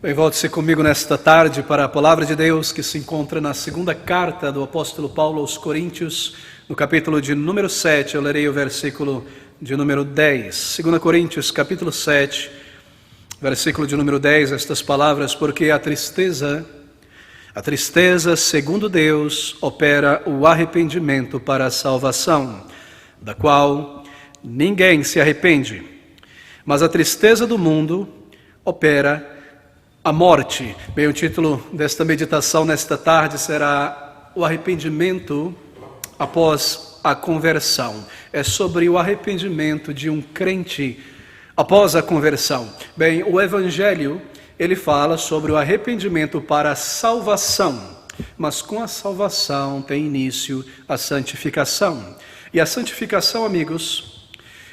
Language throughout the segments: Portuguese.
Bem, volte-se comigo nesta tarde para a Palavra de Deus que se encontra na segunda carta do apóstolo Paulo aos Coríntios, no capítulo de número 7, eu lerei o versículo de número 10. 2 Coríntios, capítulo 7, versículo de número 10, estas palavras: porque a tristeza, segundo Deus, opera o arrependimento para a salvação, da qual ninguém se arrepende. Mas a tristeza do mundo opera a morte. Bem, o título desta meditação nesta tarde será o arrependimento após a conversão. É sobre o arrependimento de um crente após a conversão. Bem, o Evangelho, ele fala sobre o arrependimento para a salvação, mas com a salvação tem início a santificação. E a santificação, amigos,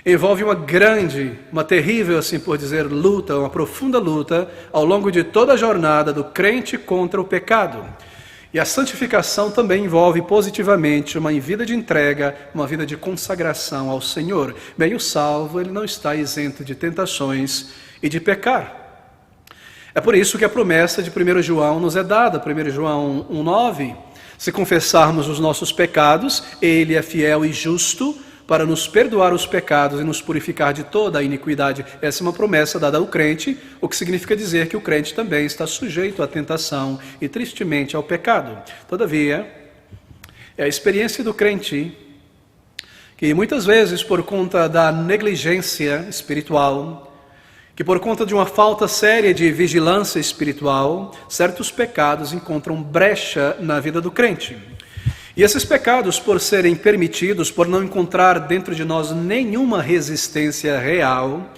envolve uma terrível, assim por dizer, luta, uma profunda luta ao longo de toda a jornada do crente contra o pecado. E a santificação também envolve positivamente uma vida de entrega, uma vida de consagração ao Senhor. Bem, o salvo, ele não está isento de tentações e de pecar. É por isso que a promessa de 1 João nos é dada, 1 João 1,9. Se confessarmos os nossos pecados, Ele é fiel e justo para nos perdoar os pecados e nos purificar de toda a iniquidade. Essa é uma promessa dada ao crente, o que significa dizer que o crente também está sujeito à tentação e tristemente ao pecado. Todavia, é a experiência do crente que muitas vezes, por conta da negligência espiritual, que por conta de uma falta séria de vigilância espiritual, certos pecados encontram brecha na vida do crente. E esses pecados, por serem permitidos, por não encontrar dentro de nós nenhuma resistência real,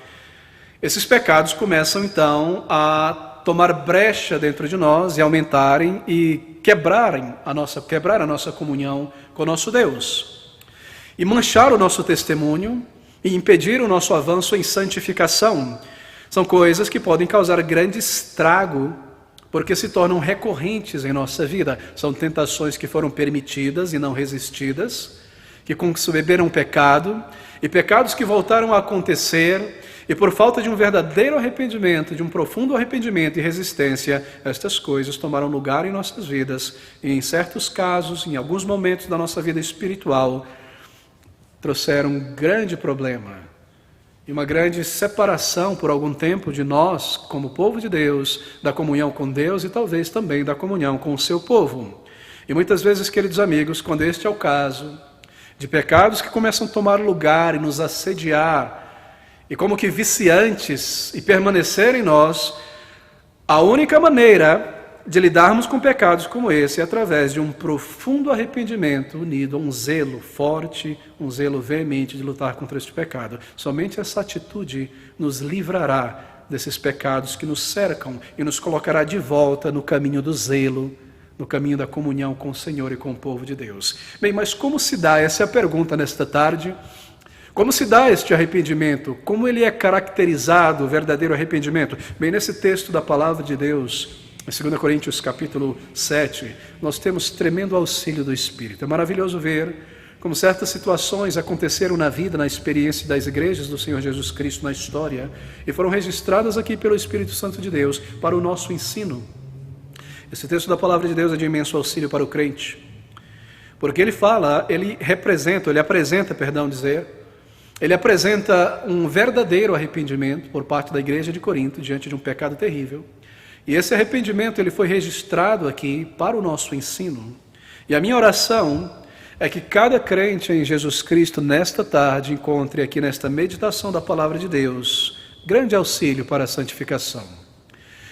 esses pecados começam então a tomar brecha dentro de nós e aumentarem e quebrar a nossa comunhão com o nosso Deus. E manchar o nosso testemunho e impedir o nosso avanço em santificação. São coisas que podem causar grande estrago, porque se tornam recorrentes em nossa vida. São tentações que foram permitidas e não resistidas, que conceberam pecado, e pecados que voltaram a acontecer, e por falta de um verdadeiro arrependimento, de um profundo arrependimento e resistência, estas coisas tomaram lugar em nossas vidas, e em certos casos, em alguns momentos da nossa vida espiritual, trouxeram um grande problema, e uma grande separação por algum tempo de nós, como povo de Deus, da comunhão com Deus e talvez também da comunhão com o seu povo. E muitas vezes, queridos amigos, quando este é o caso, de pecados que começam a tomar lugar e nos assediar, e como que viciantes, e permanecer em nós, a única maneira de lidarmos com pecados como esse é através de um profundo arrependimento unido a um zelo forte, um zelo veemente de lutar contra este pecado. Somente essa atitude nos livrará desses pecados que nos cercam e nos colocará de volta no caminho do zelo, no caminho da comunhão com o Senhor e com o povo de Deus. Bem, mas como se dá? Essa é a pergunta nesta tarde. Como se dá este arrependimento? Como ele é caracterizado, o verdadeiro arrependimento? Bem, nesse texto da Palavra de Deus, em 2 Coríntios capítulo 7, nós temos tremendo auxílio do Espírito. É maravilhoso ver como certas situações aconteceram na vida, na experiência das igrejas do Senhor Jesus Cristo, na história, e foram registradas aqui pelo Espírito Santo de Deus para o nosso ensino. Esse texto da Palavra de Deus é de imenso auxílio para o crente, porque ele apresenta um verdadeiro arrependimento por parte da igreja de Corinto diante de um pecado terrível. E esse arrependimento ele foi registrado aqui para o nosso ensino. E a minha oração é que cada crente em Jesus Cristo nesta tarde encontre aqui nesta meditação da Palavra de Deus grande auxílio para a santificação.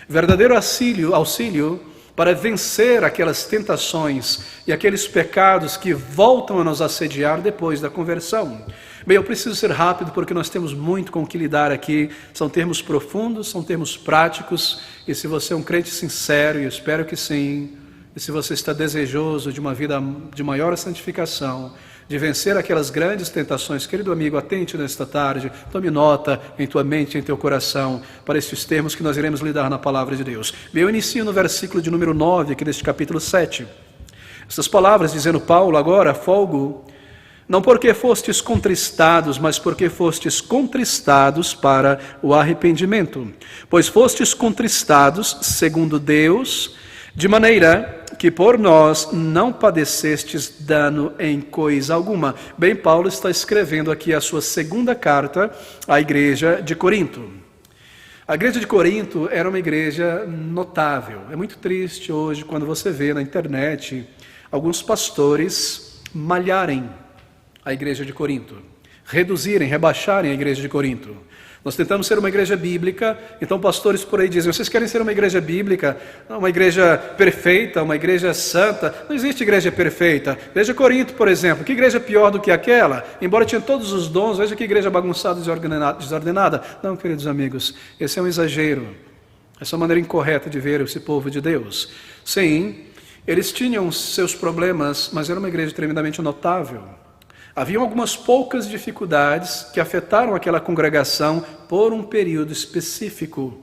Verdadeiro auxílio para vencer aquelas tentações e aqueles pecados que voltam a nos assediar depois da conversão. Bem, eu preciso ser rápido porque nós temos muito com o que lidar aqui. São termos profundos, são termos práticos. E se você é um crente sincero, e eu espero que sim, e se você está desejoso de uma vida de maior santificação, de vencer aquelas grandes tentações, querido amigo, atente nesta tarde, tome nota em tua mente, em teu coração, para estes termos que nós iremos lidar na Palavra de Deus. Bem, eu inicio no versículo de número 9, aqui deste capítulo 7. Essas palavras dizendo Paulo: agora folgo não porque fostes contristados, mas porque fostes contristados para o arrependimento. Pois fostes contristados, segundo Deus, de maneira que por nós não padecestes dano em coisa alguma. Bem, Paulo está escrevendo aqui a sua segunda carta à igreja de Corinto. A igreja de Corinto era uma igreja notável. É muito triste hoje quando você vê na internet alguns pastores malharem a igreja de Corinto, reduzirem, rebaixarem a igreja de Corinto. Nós tentamos ser uma igreja bíblica, então pastores por aí dizem, vocês querem ser uma igreja bíblica, uma igreja perfeita, uma igreja santa? Não existe igreja perfeita. Igreja de Corinto, por exemplo, que igreja pior do que aquela? Embora tinha todos os dons, veja que igreja bagunçada, desordenada. Não, queridos amigos, esse é um exagero. Essa é uma maneira incorreta de ver esse povo de Deus. Sim, eles tinham seus problemas, mas era uma igreja tremendamente notável. Haviam algumas poucas dificuldades que afetaram aquela congregação por um período específico.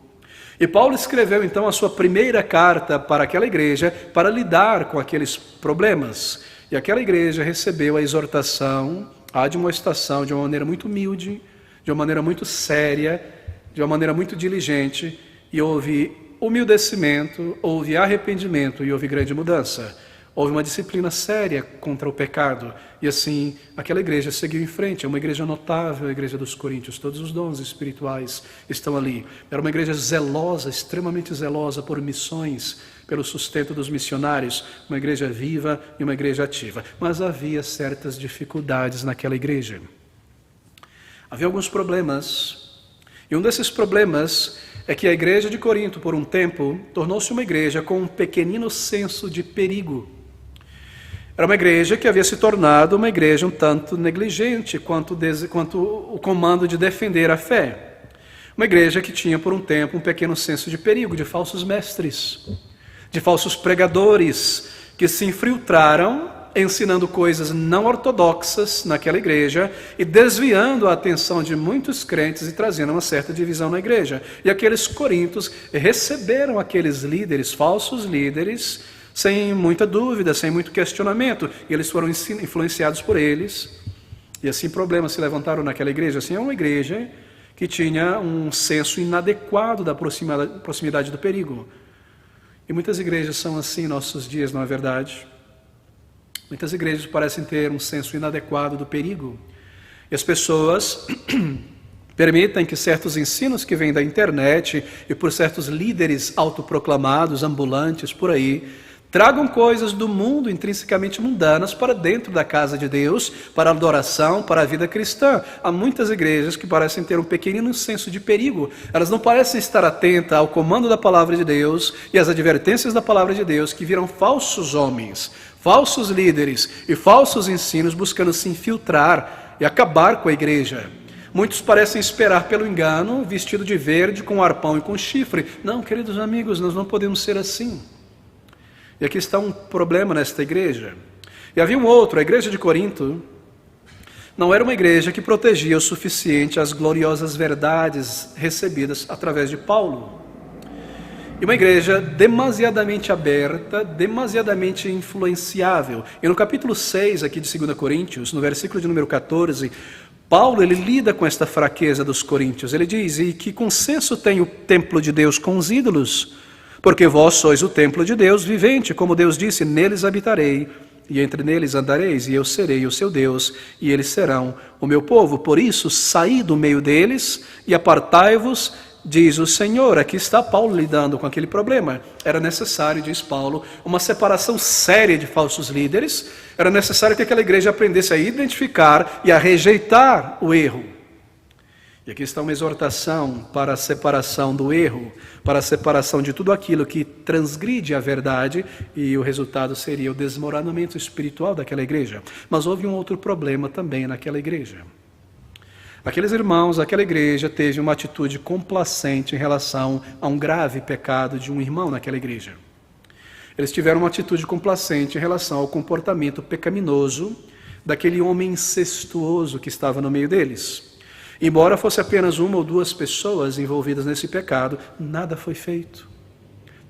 E Paulo escreveu então a sua primeira carta para aquela igreja para lidar com aqueles problemas. E aquela igreja recebeu a exortação, a admoestação de uma maneira muito humilde, de uma maneira muito séria, de uma maneira muito diligente, e houve humildecimento, houve arrependimento e houve grande mudança. Houve uma disciplina séria contra o pecado. E assim, aquela igreja seguiu em frente. É uma igreja notável, a igreja dos Coríntios. Todos os dons espirituais estão ali. Era uma igreja zelosa, extremamente zelosa por missões, pelo sustento dos missionários. Uma igreja viva e uma igreja ativa. Mas havia certas dificuldades naquela igreja. Havia alguns problemas. E um desses problemas é que a igreja de Corinto, por um tempo, tornou-se uma igreja com um pequenino senso de perigo. Era uma igreja que havia se tornado uma igreja um tanto negligente quanto o comando de defender a fé. Uma igreja que tinha por um tempo um pequeno senso de perigo, de falsos mestres, de falsos pregadores que se infiltraram ensinando coisas não ortodoxas naquela igreja e desviando a atenção de muitos crentes e trazendo uma certa divisão na igreja. E aqueles coríntios receberam aqueles líderes, falsos líderes, sem muita dúvida, sem muito questionamento, e eles foram influenciados por eles, e assim problemas se levantaram naquela igreja. Assim, é uma igreja que tinha um senso inadequado da proximidade do perigo. E muitas igrejas são assim em nossos dias, não é verdade? Muitas igrejas parecem ter um senso inadequado do perigo, e as pessoas permitem que certos ensinos que vêm da internet e por certos líderes autoproclamados, ambulantes, por aí, tragam coisas do mundo intrinsecamente mundanas para dentro da casa de Deus, para a adoração, para a vida cristã. Há muitas igrejas que parecem ter um pequenino senso de perigo. Elas não parecem estar atentas ao comando da palavra de Deus e às advertências da palavra de Deus, que viram falsos homens, falsos líderes e falsos ensinos buscando se infiltrar e acabar com a igreja. Muitos parecem esperar pelo engano, vestido de verde, com arpão e com chifre. Não, queridos amigos, nós não podemos ser assim. E aqui está um problema nesta igreja. E havia um outro, a igreja de Corinto não era uma igreja que protegia o suficiente as gloriosas verdades recebidas através de Paulo. E uma igreja demasiadamente aberta, demasiadamente influenciável. E no capítulo 6 aqui de 2 Coríntios, no versículo de número 14, Paulo ele lida com esta fraqueza dos coríntios. Ele diz, e que consenso tem o templo de Deus com os ídolos? Porque vós sois o templo de Deus vivente, como Deus disse, neles habitarei, e entre neles andareis, e eu serei o seu Deus, e eles serão o meu povo. Por isso, saí do meio deles, e apartai-vos, diz o Senhor. Aqui está Paulo lidando com aquele problema. Era necessário, diz Paulo, uma separação séria de falsos líderes. Era necessário que aquela igreja aprendesse a identificar e a rejeitar o erro. E aqui está uma exortação para a separação do erro, para a separação de tudo aquilo que transgride a verdade, e o resultado seria o desmoronamento espiritual daquela igreja. Mas houve um outro problema também naquela igreja. Aqueles irmãos, aquela igreja teve uma atitude complacente em relação a um grave pecado de um irmão naquela igreja. Eles tiveram uma atitude complacente em relação ao comportamento pecaminoso daquele homem incestuoso que estava no meio deles. Embora fosse apenas uma ou duas pessoas envolvidas nesse pecado, nada foi feito.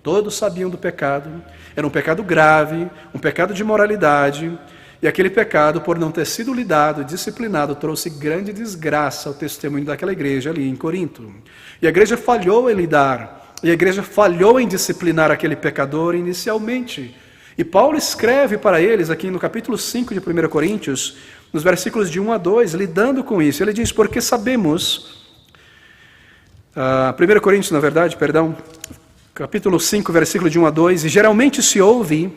Todos sabiam do pecado, era um pecado grave, um pecado de imoralidade, E aquele pecado, por não ter sido lidado, disciplinado, trouxe grande desgraça ao testemunho daquela igreja ali em Corinto. E a igreja falhou em lidar, e a igreja falhou em disciplinar aquele pecador inicialmente. E Paulo escreve para eles, aqui no capítulo 5 de 1 Coríntios, nos versículos de 1 a 2, lidando com isso. Ele diz, porque sabemos, 1 Coríntios, na verdade, perdão, capítulo 5, versículo de 1 a 2, e geralmente se ouve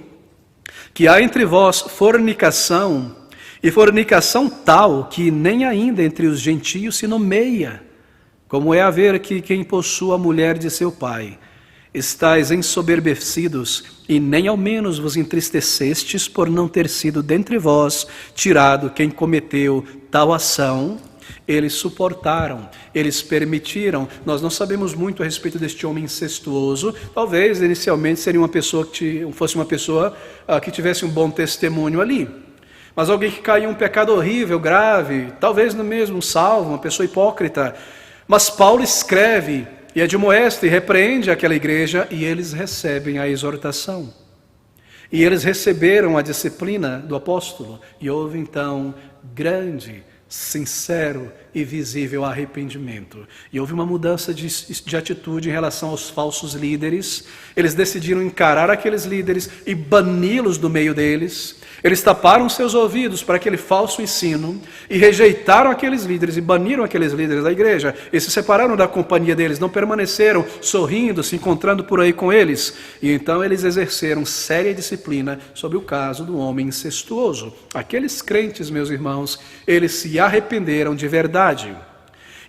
que há entre vós fornicação, e fornicação tal que nem ainda entre os gentios se nomeia, como é haver que quem possua a mulher de seu pai. Estais ensoberbecidos, e nem ao menos vos entristecestes por não ter sido dentre vós tirado quem cometeu tal ação. Eles suportaram, eles permitiram. Nós não sabemos muito a respeito deste homem incestuoso. Talvez inicialmente seria uma pessoa fosse uma pessoa que tivesse um bom testemunho ali. Mas alguém que caiu em um pecado horrível, grave, talvez no mesmo salvo, uma pessoa hipócrita. Mas Paulo escreve e admoesta e repreende aquela igreja, e eles recebem a exortação. E eles receberam a disciplina do apóstolo, e houve então grande, sincero e visível arrependimento. E houve uma mudança de atitude em relação aos falsos líderes. Eles decidiram encarar aqueles líderes e bani-los do meio deles. Eles taparam seus ouvidos para aquele falso ensino e rejeitaram aqueles líderes e baniram aqueles líderes da igreja e se separaram da companhia deles, não permaneceram sorrindo, se encontrando por aí com eles. E então eles exerceram séria disciplina sobre o caso do homem incestuoso. Aqueles crentes, meus irmãos, eles se arrependeram de verdade.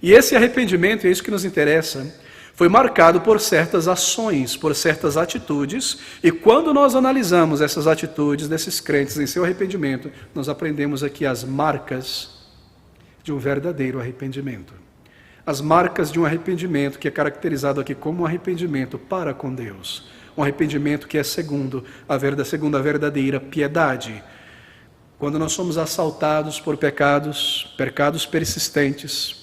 E esse arrependimento, é isso que nos interessa, foi marcado por certas ações, por certas atitudes, e quando nós analisamos essas atitudes desses crentes em seu arrependimento, nós aprendemos aqui as marcas de um verdadeiro arrependimento. As marcas de um arrependimento que é caracterizado aqui como um arrependimento para com Deus. Um arrependimento que é segundo a verdadeira piedade. Quando nós somos assaltados por pecados persistentes,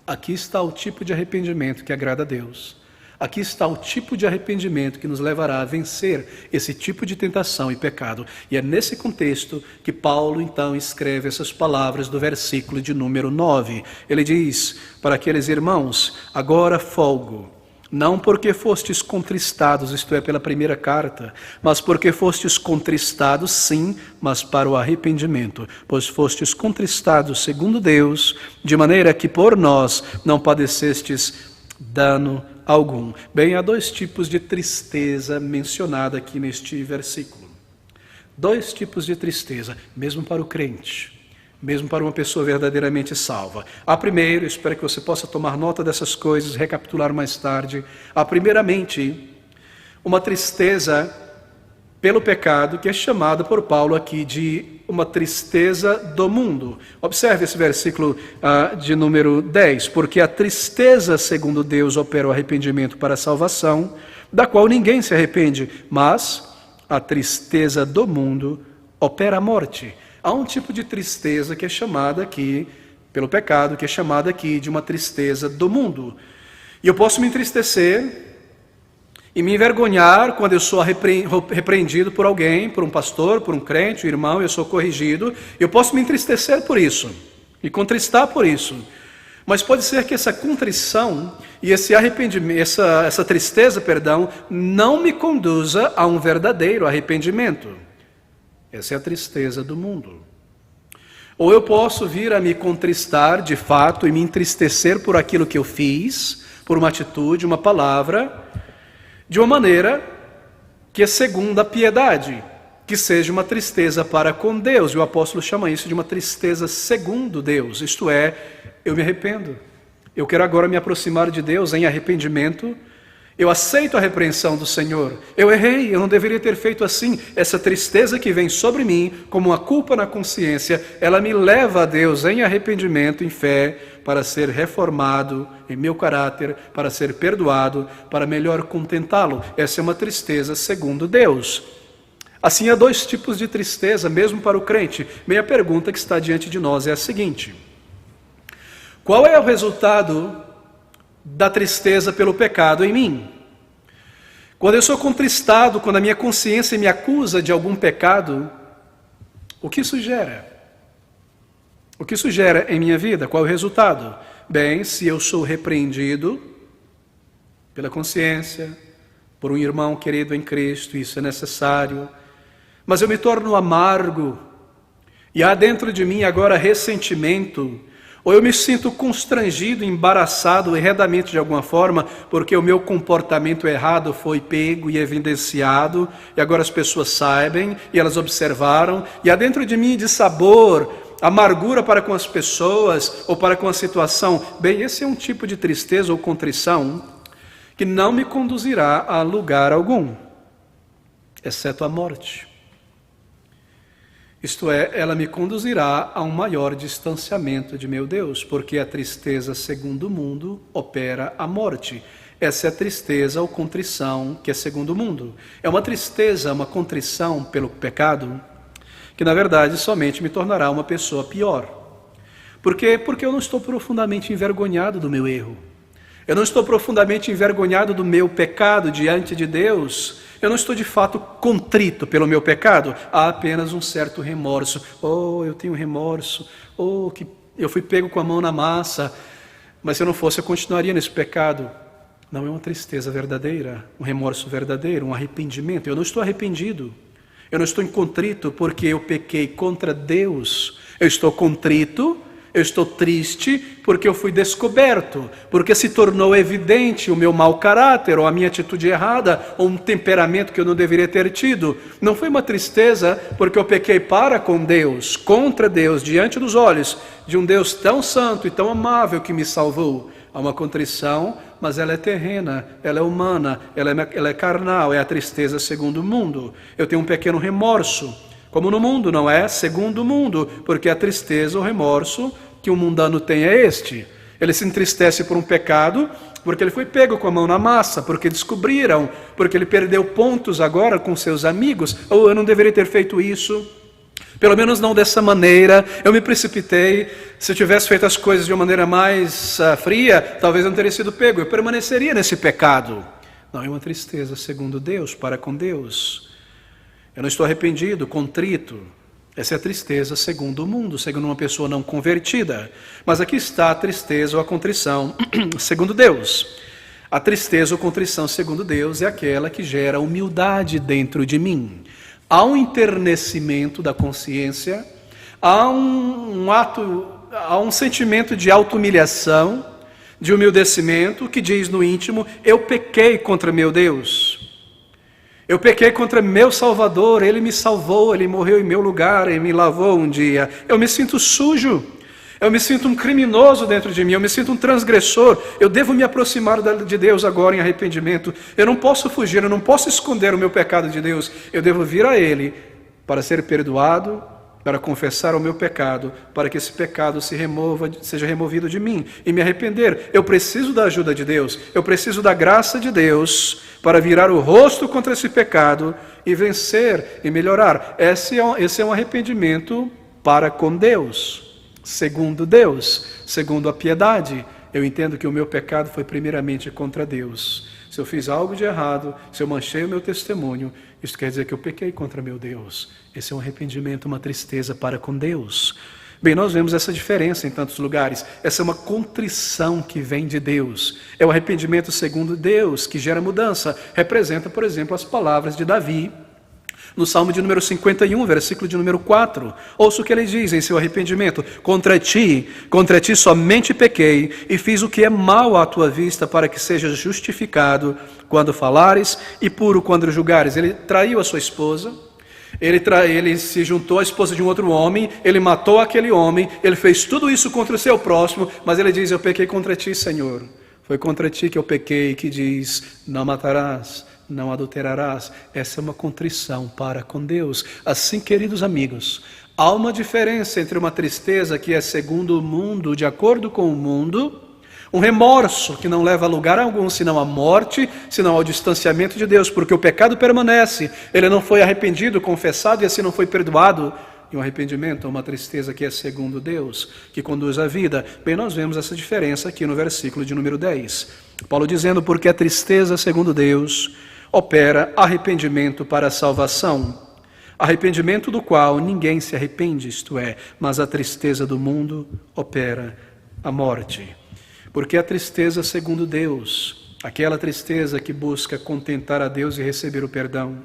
aqui está o tipo de arrependimento que agrada a Deus. Aqui está o tipo de arrependimento que nos levará a vencer esse tipo de tentação e pecado. E é nesse contexto que Paulo então escreve essas palavras do versículo de número 9. Ele diz para aqueles irmãos, agora folgo, não porque fostes contristados, isto é, pela primeira carta, mas porque fostes contristados, sim, mas para o arrependimento. Pois fostes contristados segundo Deus, de maneira que por nós não padecestes dano algum. Bem, há dois tipos de tristeza mencionada aqui neste versículo. Dois tipos de tristeza, mesmo para o crente. Mesmo para uma pessoa verdadeiramente salva. A primeira, espero que você possa tomar nota dessas coisas, recapitular mais tarde. Há primeiramente uma tristeza pelo pecado, que é chamada por Paulo aqui de uma tristeza do mundo. Observe esse versículo de número 10. Porque a tristeza, segundo Deus, opera o arrependimento para a salvação, da qual ninguém se arrepende, mas a tristeza do mundo opera a morte. Há um tipo de tristeza que é chamada aqui, pelo pecado, que é chamada aqui de uma tristeza do mundo. E eu posso me entristecer e me envergonhar quando eu sou repreendido por alguém, por um pastor, por um crente, um irmão, eu sou corrigido. Eu posso me entristecer por isso, me contristar por isso. Mas pode ser que essa contrição e esse arrependimento, essa tristeza, não me conduza a um verdadeiro arrependimento. Essa é a tristeza do mundo. Ou eu posso vir a me contristar de fato e me entristecer por aquilo que eu fiz, por uma atitude, uma palavra, de uma maneira que é segundo a piedade, que seja uma tristeza para com Deus. E o apóstolo chama isso de uma tristeza segundo Deus, isto é, eu me arrependo. Eu quero agora me aproximar de Deus em arrependimento. Eu aceito a repreensão do Senhor. Eu errei, eu não deveria ter feito assim. Essa tristeza que vem sobre mim, como uma culpa na consciência, ela me leva a Deus em arrependimento, em fé, para ser reformado em meu caráter, para ser perdoado, para melhor contentá-lo. Essa é uma tristeza segundo Deus. Assim, há dois tipos de tristeza, mesmo para o crente. Meia pergunta que está diante de nós é a seguinte: qual é o resultado da tristeza pelo pecado em mim? Quando eu sou contristado, quando a minha consciência me acusa de algum pecado, O que isso gera? O que isso gera em minha vida? Qual é o resultado? Bem, se eu sou repreendido pela consciência, por um irmão querido em Cristo, isso é necessário, mas eu me torno amargo, e há dentro de mim agora ressentimento, ou eu me sinto constrangido, embaraçado, erradamente de alguma forma, porque o meu comportamento errado foi pego e evidenciado, e agora as pessoas sabem, e elas observaram, e há dentro de mim dissabor, amargura para com as pessoas, ou para com a situação. Bem, esse é um tipo de tristeza ou contrição que não me conduzirá a lugar algum, exceto a morte. Isto é, ela me conduzirá a um maior distanciamento de meu Deus, porque a tristeza, segundo o mundo, opera a morte. Essa é a tristeza ou contrição que é segundo o mundo. É uma tristeza, uma contrição pelo pecado, que na verdade somente me tornará uma pessoa pior. Por quê? Porque eu não estou profundamente envergonhado do meu erro. Eu não estou profundamente envergonhado do meu pecado diante de Deus. Eu não estou de fato contrito pelo meu pecado. Há apenas um certo remorso. Oh, eu tenho remorso. Oh, que eu fui pego com a mão na massa. Mas se eu não fosse, eu continuaria nesse pecado. Não é uma tristeza verdadeira, um remorso verdadeiro, um arrependimento. Eu não estou arrependido. Eu não estou contrito porque eu pequei contra Deus. Eu estou contrito, eu estou triste porque eu fui descoberto, porque se tornou evidente o meu mau caráter, ou a minha atitude errada, ou um temperamento que eu não deveria ter tido. Não foi uma tristeza porque eu pequei para com Deus, contra Deus, diante dos olhos de um Deus tão santo e tão amável que me salvou. Há uma contrição, mas ela é terrena, ela é humana, ela é carnal, é a tristeza segundo o mundo. Eu tenho um pequeno remorso, como no mundo, não é? Segundo o mundo, porque a tristeza, o remorso que o mundano tem é este. Ele se entristece por um pecado, porque ele foi pego com a mão na massa, porque descobriram, porque ele perdeu pontos agora com seus amigos. Ou eu não deveria ter feito isso, pelo menos não dessa maneira, eu me precipitei. Se eu tivesse feito as coisas de uma maneira mais fria, talvez eu não teria sido pego, eu permaneceria nesse pecado. Não, é uma tristeza segundo Deus, para com Deus. Eu não estou arrependido, contrito. Essa é a tristeza segundo o mundo, segundo uma pessoa não convertida. Mas aqui está a tristeza ou a contrição segundo Deus. A tristeza ou contrição segundo Deus é aquela que gera humildade dentro de mim. Há um enternecimento da consciência, há um sentimento de auto-humilhação, de humildecimento, que diz no íntimo: eu pequei contra meu Deus. Eu pequei contra meu Salvador, Ele me salvou, Ele morreu em meu lugar, Ele me lavou um dia. Eu me sinto sujo, eu me sinto um criminoso dentro de mim, eu me sinto um transgressor. Eu devo me aproximar de Deus agora em arrependimento. Eu não posso fugir, eu não posso esconder o meu pecado de Deus. Eu devo vir a Ele para ser perdoado, para confessar o meu pecado, para que esse pecado seja removido de mim e me arrepender. Eu preciso da ajuda de Deus, eu preciso da graça de Deus para virar o rosto contra esse pecado e vencer e melhorar. Esse é um arrependimento para com Deus, segundo a piedade. Eu entendo que o meu pecado foi primeiramente contra Deus. Se eu fiz algo de errado, se eu manchei o meu testemunho, isso quer dizer que eu pequei contra meu Deus. Esse é um arrependimento, uma tristeza para com Deus. Bem, nós vemos essa diferença em tantos lugares. Essa é uma contrição que vem de Deus. É o arrependimento segundo Deus, que gera mudança. Representa, por exemplo, as palavras de Davi, no Salmo de número 51, versículo de número 4. Ouça o que ele diz em seu arrependimento: contra ti somente pequei, e fiz o que é mal à tua vista, para que sejas justificado quando falares e puro quando julgares. Ele traiu a sua esposa, ele se juntou à esposa de um outro homem, ele matou aquele homem, ele fez tudo isso contra o seu próximo, mas ele diz: eu pequei contra ti, Senhor. Foi contra ti que eu pequei, que diz: não matarás, não adulterarás. Essa é uma contrição para com Deus. Assim, queridos amigos, há uma diferença entre uma tristeza que é segundo o mundo, de acordo com o mundo, um remorso que não leva a lugar algum, senão à morte, senão ao distanciamento de Deus, porque o pecado permanece, ele não foi arrependido, confessado e assim não foi perdoado. E um arrependimento, uma tristeza que é segundo Deus, que conduz à vida. Bem, nós vemos essa diferença aqui no versículo de número 10. Paulo dizendo: porque a tristeza segundo Deus opera arrependimento para a salvação. arrependimento do qual ninguém se arrepende, isto é, mas a tristeza do mundo opera a morte. Porque a tristeza segundo Deus, aquela tristeza que busca contentar a Deus e receber o perdão,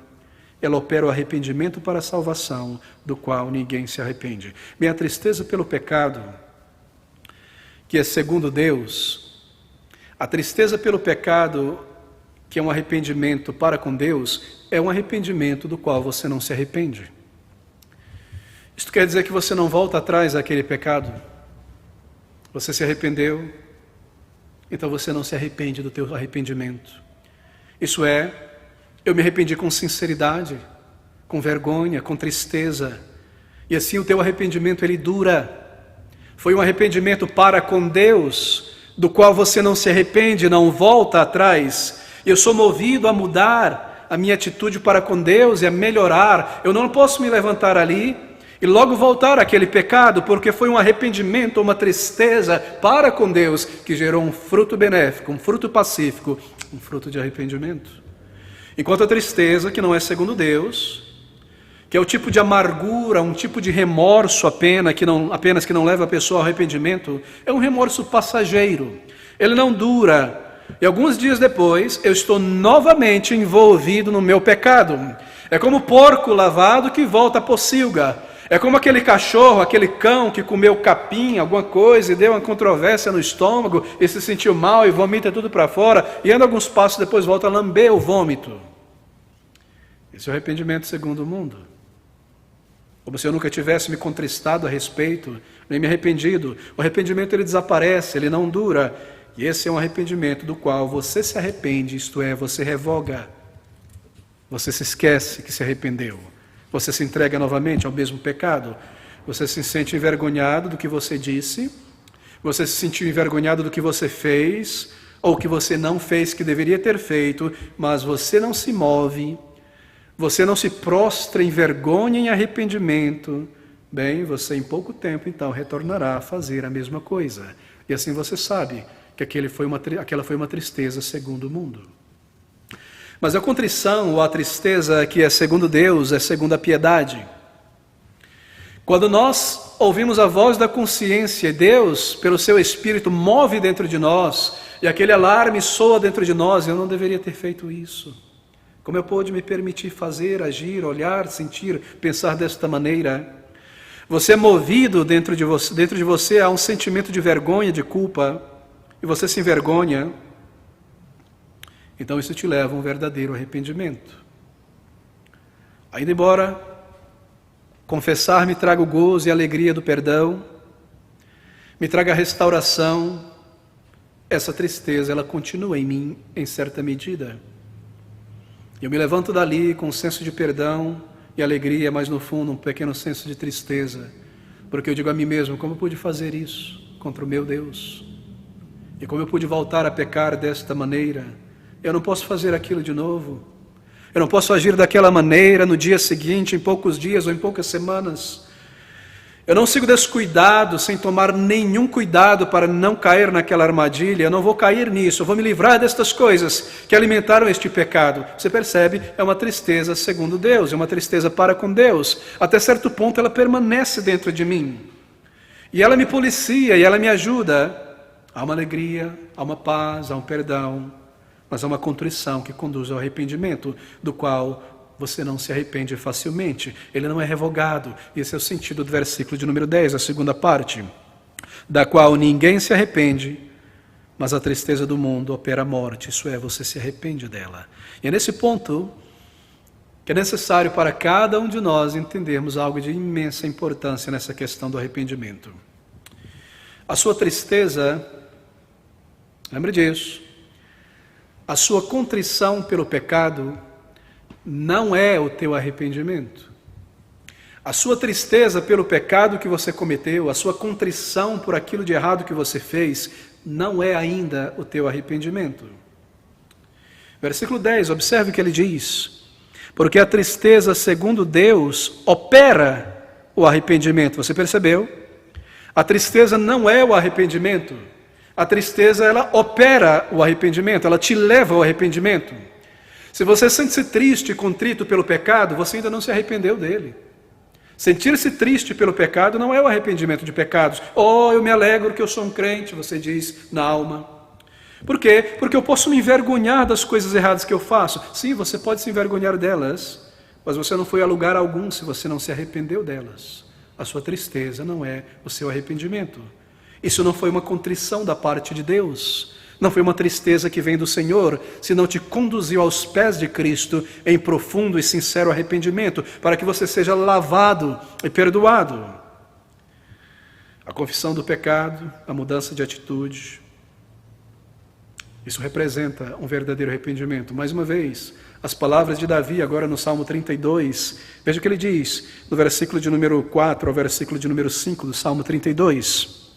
ela opera o arrependimento para a salvação, do qual ninguém se arrepende. Bem, a tristeza pelo pecado, que é segundo Deus, a tristeza pelo pecado, que é um arrependimento para com Deus, é um arrependimento do qual você não se arrepende. Isto quer dizer que você não volta atrás daquele pecado. Você se arrependeu, então você não se arrepende do teu arrependimento. Isso é, eu me arrependi com sinceridade, com vergonha, com tristeza, e assim o teu arrependimento ele dura. Foi um arrependimento para com Deus, do qual você não se arrepende, não volta atrás. Eu sou movido a mudar a minha atitude para com Deus e a melhorar. Eu não posso me levantar ali e logo voltar àquele pecado, porque foi um arrependimento, uma tristeza para com Deus, que gerou um fruto benéfico, um fruto pacífico, um fruto de arrependimento. Enquanto a tristeza, que não é segundo Deus, que é o tipo de amargura, um tipo de remorso apenas que não leva a pessoa ao arrependimento, é um remorso passageiro. Ele não dura. E alguns dias depois, eu estou novamente envolvido no meu pecado. É como o porco lavado que volta à pocilga. É como aquele cachorro, aquele cão que comeu capim, alguma coisa, e deu uma controvérsia no estômago, e se sentiu mal e vomita tudo para fora, e anda alguns passos depois volta a lamber o vômito. Esse é o arrependimento segundo o mundo. Como se eu nunca tivesse me contristado a respeito, nem me arrependido. O arrependimento ele desaparece, ele não dura. E esse é um arrependimento do qual você se arrepende, isto é, você revoga. Você se esquece que se arrependeu. Você se entrega novamente ao mesmo pecado. Você se sente envergonhado do que você disse. Você se sentiu envergonhado do que você fez, ou que você não fez que deveria ter feito, mas você não se move. Você não se prostra em vergonha e em arrependimento. Bem, você em pouco tempo então retornará a fazer a mesma coisa. E assim você sabe que aquela foi uma tristeza segundo o mundo. Mas a contrição ou a tristeza que é segundo Deus, é segundo a piedade. Quando nós ouvimos a voz da consciência, Deus, pelo seu Espírito, move dentro de nós, e aquele alarme soa dentro de nós, eu não deveria ter feito isso. Como eu pude me permitir fazer, agir, olhar, sentir, pensar desta maneira? Você é movido dentro de você há um sentimento de vergonha, de culpa, e você se envergonha. Então isso te leva a um verdadeiro arrependimento. Ainda embora confessar me traga o gozo e a alegria do perdão, me traga a restauração, essa tristeza ela continua em mim em certa medida. Eu me levanto dali com um senso de perdão e alegria, mas no fundo um pequeno senso de tristeza, porque eu digo a mim mesmo, como eu pude fazer isso contra o meu Deus? E como eu pude voltar a pecar desta maneira? Eu não posso fazer aquilo de novo. Eu não posso agir daquela maneira no dia seguinte, em poucos dias ou em poucas semanas. Eu não sigo descuidado, sem tomar nenhum cuidado para não cair naquela armadilha. Eu não vou cair nisso, eu vou me livrar destas coisas que alimentaram este pecado. Você percebe? É uma tristeza segundo Deus, é uma tristeza para com Deus. Até certo ponto ela permanece dentro de mim. E ela me policia e ela me ajuda. Há uma alegria, há uma paz, há um perdão, mas há uma contrição que conduz ao arrependimento, do qual você não se arrepende facilmente. Ele não é revogado. Esse é o sentido do versículo de número 10, a segunda parte. Da qual ninguém se arrepende, mas a tristeza do mundo opera a morte. Isso é, você se arrepende dela. E é nesse ponto que é necessário para cada um de nós entendermos algo de imensa importância nessa questão do arrependimento. A sua tristeza, lembre disso, a sua contrição pelo pecado não é o teu arrependimento. A sua tristeza pelo pecado que você cometeu, a sua contrição por aquilo de errado que você fez, não é ainda o teu arrependimento. Versículo 10, observe o que ele diz. Porque a tristeza, segundo Deus, opera o arrependimento. Você percebeu? A tristeza não é o arrependimento. A tristeza, ela opera o arrependimento, ela te leva ao arrependimento. Se você sente-se triste e contrito pelo pecado, você ainda não se arrependeu dele. Sentir-se triste pelo pecado não é o arrependimento de pecados. Oh, eu me alegro que eu sou um crente, você diz na alma. Por quê? Porque eu posso me envergonhar das coisas erradas que eu faço. Sim, você pode se envergonhar delas, mas você não foi a lugar algum se você não se arrependeu delas. A sua tristeza não é o seu arrependimento. Isso não foi uma contrição da parte de Deus. Não foi uma tristeza que vem do Senhor, senão te conduziu aos pés de Cristo em profundo e sincero arrependimento, para que você seja lavado e perdoado. A confissão do pecado, a mudança de atitude, isso representa um verdadeiro arrependimento. Mais uma vez, as palavras de Davi, agora no Salmo 32, veja o que ele diz, no versículo de número 4 ao versículo de número 5 do Salmo 32.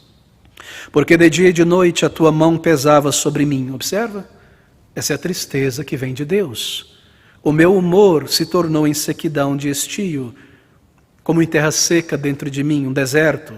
Porque de dia e de noite a tua mão pesava sobre mim. Observa, essa é a tristeza que vem de Deus. O meu humor se tornou em sequidão de estio, como em terra seca dentro de mim, um deserto.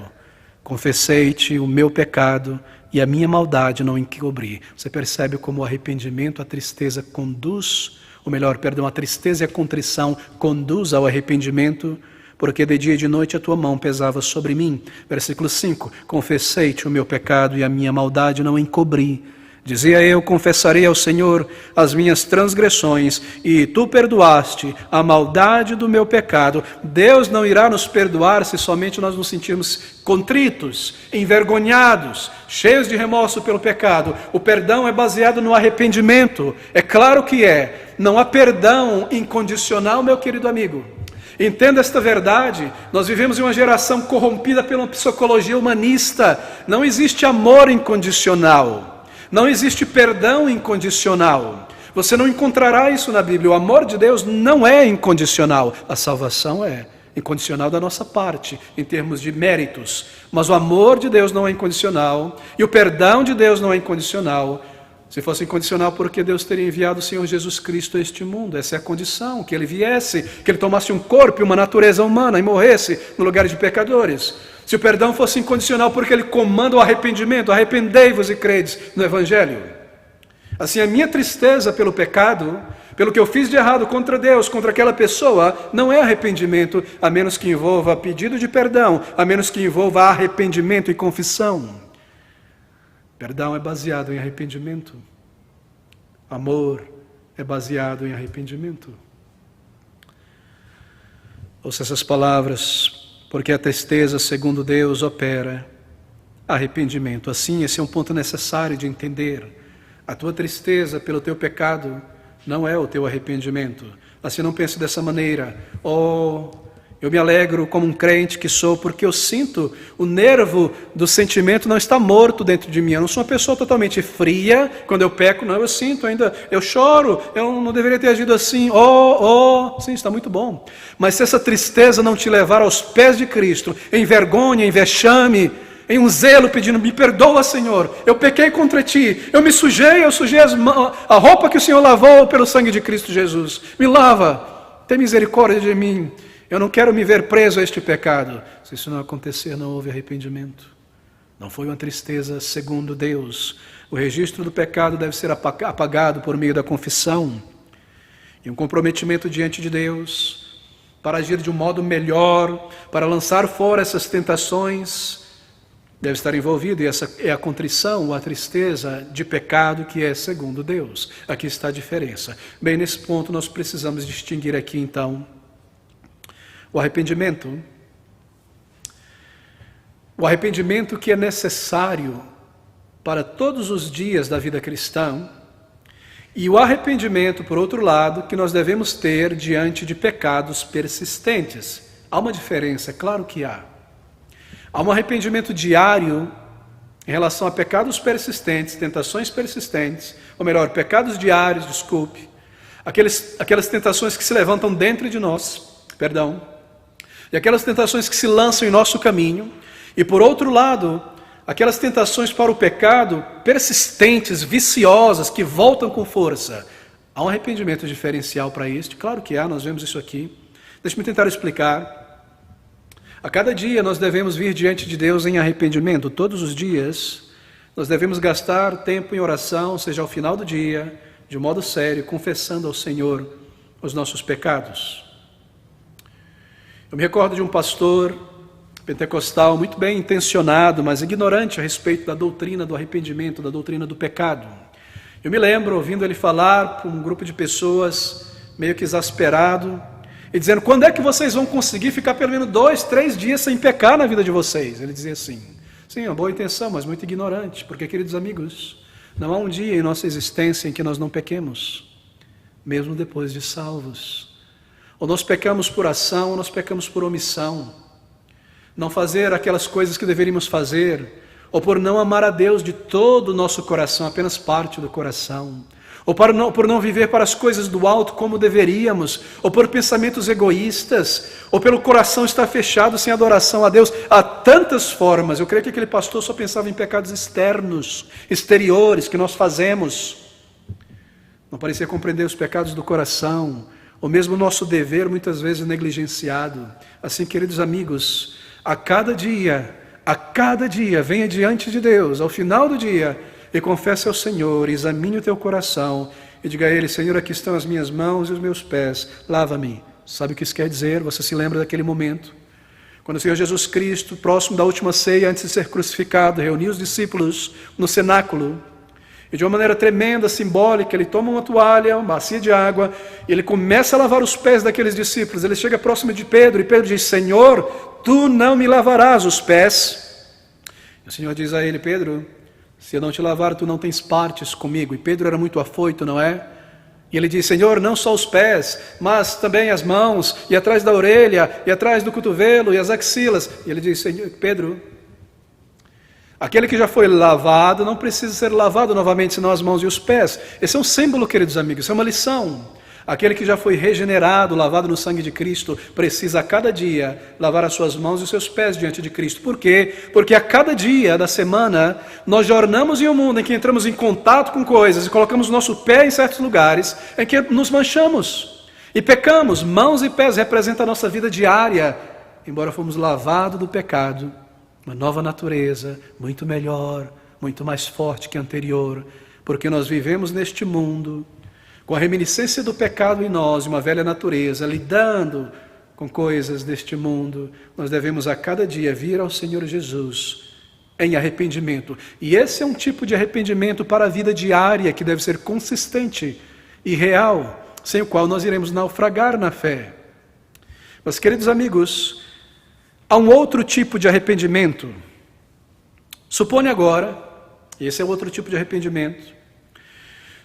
Confessei-te o meu pecado e a minha maldade não encobri. Você percebe como o arrependimento, a tristeza conduz, ou melhor, perdão, a tristeza e a contrição conduz ao arrependimento, porque de dia e de noite a tua mão pesava sobre mim. Versículo 5, confessei-te o meu pecado e a minha maldade não encobri. Dizia eu, confessarei ao Senhor as minhas transgressões, e tu perdoaste a maldade do meu pecado. Deus não irá nos perdoar se somente nós nos sentirmos contritos, envergonhados, cheios de remorso pelo pecado. O perdão é baseado no arrependimento. É claro que é. Não há perdão incondicional, meu querido amigo. Entenda esta verdade, nós vivemos em uma geração corrompida pela psicologia humanista. Não existe amor incondicional, não existe perdão incondicional. Você não encontrará isso na Bíblia. O amor de Deus não é incondicional, a salvação é incondicional da nossa parte, em termos de méritos. Mas o amor de Deus não é incondicional, e o perdão de Deus não é incondicional. Se fosse incondicional, porque Deus teria enviado o Senhor Jesus Cristo a este mundo? Essa é a condição, que Ele viesse, que Ele tomasse um corpo e uma natureza humana e morresse no lugar de pecadores. Se o perdão fosse incondicional, porque Ele comanda o arrependimento, arrependei-vos e credes no Evangelho. Assim, a minha tristeza pelo pecado, pelo que eu fiz de errado contra Deus, contra aquela pessoa, não é arrependimento, a menos que envolva pedido de perdão, a menos que envolva arrependimento e confissão. Perdão é baseado em arrependimento. Amor é baseado em arrependimento. Ouça essas palavras, porque a tristeza, segundo Deus, opera arrependimento. Assim, esse é um ponto necessário de entender. A tua tristeza pelo teu pecado não é o teu arrependimento. Assim, não pense dessa maneira. Oh, eu me alegro como um crente que sou, porque eu sinto, o nervo do sentimento não está morto dentro de mim. Eu não sou uma pessoa totalmente fria. Quando eu peco, não, eu sinto ainda, eu choro, eu não deveria ter agido assim. Sim, está muito bom. Mas se essa tristeza não te levar aos pés de Cristo, em vergonha, em vexame, em um zelo pedindo, me perdoa, Senhor, eu pequei contra Ti, eu sujei a roupa que o Senhor lavou pelo sangue de Cristo Jesus. Me lava, tem misericórdia de mim. Eu não quero me ver preso a este pecado. Se isso não acontecer, não houve arrependimento. Não foi uma tristeza segundo Deus. O registro do pecado deve ser apagado por meio da confissão e um comprometimento diante de Deus para agir de um modo melhor, para lançar fora essas tentações. Deve estar envolvido, e essa é a contrição, ou a tristeza de pecado que é segundo Deus. Aqui está a diferença. Bem, nesse ponto nós precisamos distinguir aqui então o arrependimento que é necessário para todos os dias da vida cristã, e o arrependimento, por outro lado, que nós devemos ter diante de pecados persistentes. Há uma diferença, é claro que há. Há um arrependimento diário em relação a pecados persistentes, tentações persistentes, ou melhor, pecados diários, desculpe, aquelas tentações que se levantam dentro de nós, e aquelas tentações que se lançam em nosso caminho, e por outro lado, aquelas tentações para o pecado persistentes, viciosas, que voltam com força. Há um arrependimento diferencial para isto? Claro que há, nós vemos isso aqui. Deixe-me tentar explicar. A cada dia nós devemos vir diante de Deus em arrependimento. Todos os dias nós devemos gastar tempo em oração, seja ao final do dia, de um modo sério, confessando ao Senhor os nossos pecados. Eu me recordo de um pastor pentecostal muito bem intencionado, mas ignorante a respeito da doutrina do arrependimento, da doutrina do pecado. Eu me lembro ouvindo ele falar para um grupo de pessoas meio que exasperado e dizendo: quando é que vocês vão conseguir ficar pelo menos 2, 3 dias sem pecar na vida de vocês? Ele dizia assim: sim, uma boa intenção, mas muito ignorante, porque, queridos amigos, não há um dia em nossa existência em que nós não pequemos, mesmo depois de salvos. Ou nós pecamos por ação, ou nós pecamos por omissão. Não fazer aquelas coisas que deveríamos fazer, ou por não amar a Deus de todo o nosso coração, apenas parte do coração, ou por não viver para as coisas do alto como deveríamos, ou por pensamentos egoístas, ou pelo coração estar fechado sem adoração a Deus. Há tantas formas. Eu creio que aquele pastor só pensava em pecados externos, exteriores, que nós fazemos. Não parecia compreender os pecados do coração, ou mesmo o nosso dever, muitas vezes negligenciado. Assim, queridos amigos, a cada dia, venha diante de Deus, ao final do dia, e confesse ao Senhor, examine o teu coração, e diga a Ele: Senhor, aqui estão as minhas mãos e os meus pés, lava-me. Sabe o que isso quer dizer? Você se lembra daquele momento? Quando o Senhor Jesus Cristo, próximo da última ceia, antes de ser crucificado, reuniu os discípulos no cenáculo, e de uma maneira tremenda, simbólica, ele toma uma toalha, uma bacia de água, e ele começa a lavar os pés daqueles discípulos. Ele chega próximo de Pedro, e Pedro diz: Senhor, tu não me lavarás os pés. E o Senhor diz a ele: Pedro, se eu não te lavar, tu não tens partes comigo. E Pedro era muito afoito, não é? E ele diz: Senhor, não só os pés, mas também as mãos, e atrás da orelha, e atrás do cotovelo, e as axilas. E ele diz: Senhor, Pedro, aquele que já foi lavado não precisa ser lavado novamente, senão as mãos e os pés. Esse é um símbolo, queridos amigos, isso é uma lição. Aquele que já foi regenerado, lavado no sangue de Cristo, precisa a cada dia lavar as suas mãos e os seus pés diante de Cristo. Por quê? Porque a cada dia da semana nós jornamos em um mundo em que entramos em contato com coisas e colocamos o nosso pé em certos lugares em que nos manchamos e pecamos. Mãos e pés representam a nossa vida diária. Embora fomos lavados do pecado, uma nova natureza, muito melhor, muito mais forte que a anterior, porque nós vivemos neste mundo com a reminiscência do pecado em nós, uma velha natureza, lidando com coisas deste mundo. Nós devemos a cada dia vir ao Senhor Jesus em arrependimento. E esse é um tipo de arrependimento para a vida diária que deve ser consistente e real, sem o qual nós iremos naufragar na fé. Mas, queridos amigos, há um outro tipo de arrependimento. Supone agora, esse é outro tipo de arrependimento,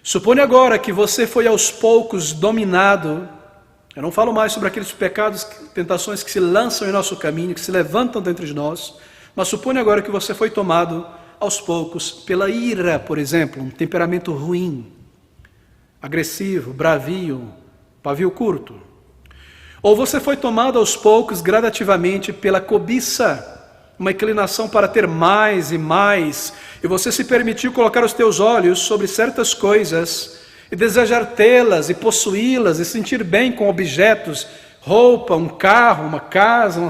supone agora que você foi aos poucos dominado. Eu não falo mais sobre aqueles pecados, tentações que se lançam em nosso caminho, que se levantam dentro de nós, mas supone agora que você foi tomado aos poucos pela ira, por exemplo, um temperamento ruim, agressivo, bravio, pavio curto. Ou você foi tomado aos poucos, gradativamente, pela cobiça, uma inclinação para ter mais e mais, e você se permitiu colocar os teus olhos sobre certas coisas, e desejar tê-las, e possuí-las, e sentir bem com objetos, roupa, um carro, uma casa,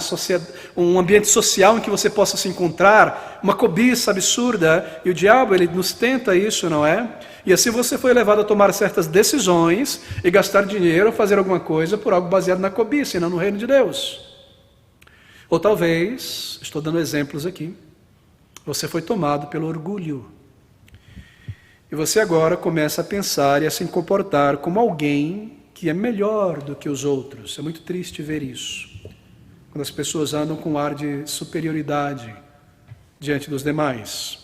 um ambiente social em que você possa se encontrar, uma cobiça absurda, e o diabo, ele nos tenta isso, não é? E assim você foi levado a tomar certas decisões, e gastar dinheiro, ou fazer alguma coisa por algo baseado na cobiça, e não no reino de Deus. Ou talvez, estou dando exemplos aqui, você foi tomado pelo orgulho. E você agora começa a pensar e a se comportar como alguém que é melhor do que os outros. É muito triste ver isso, quando as pessoas andam com um ar de superioridade diante dos demais.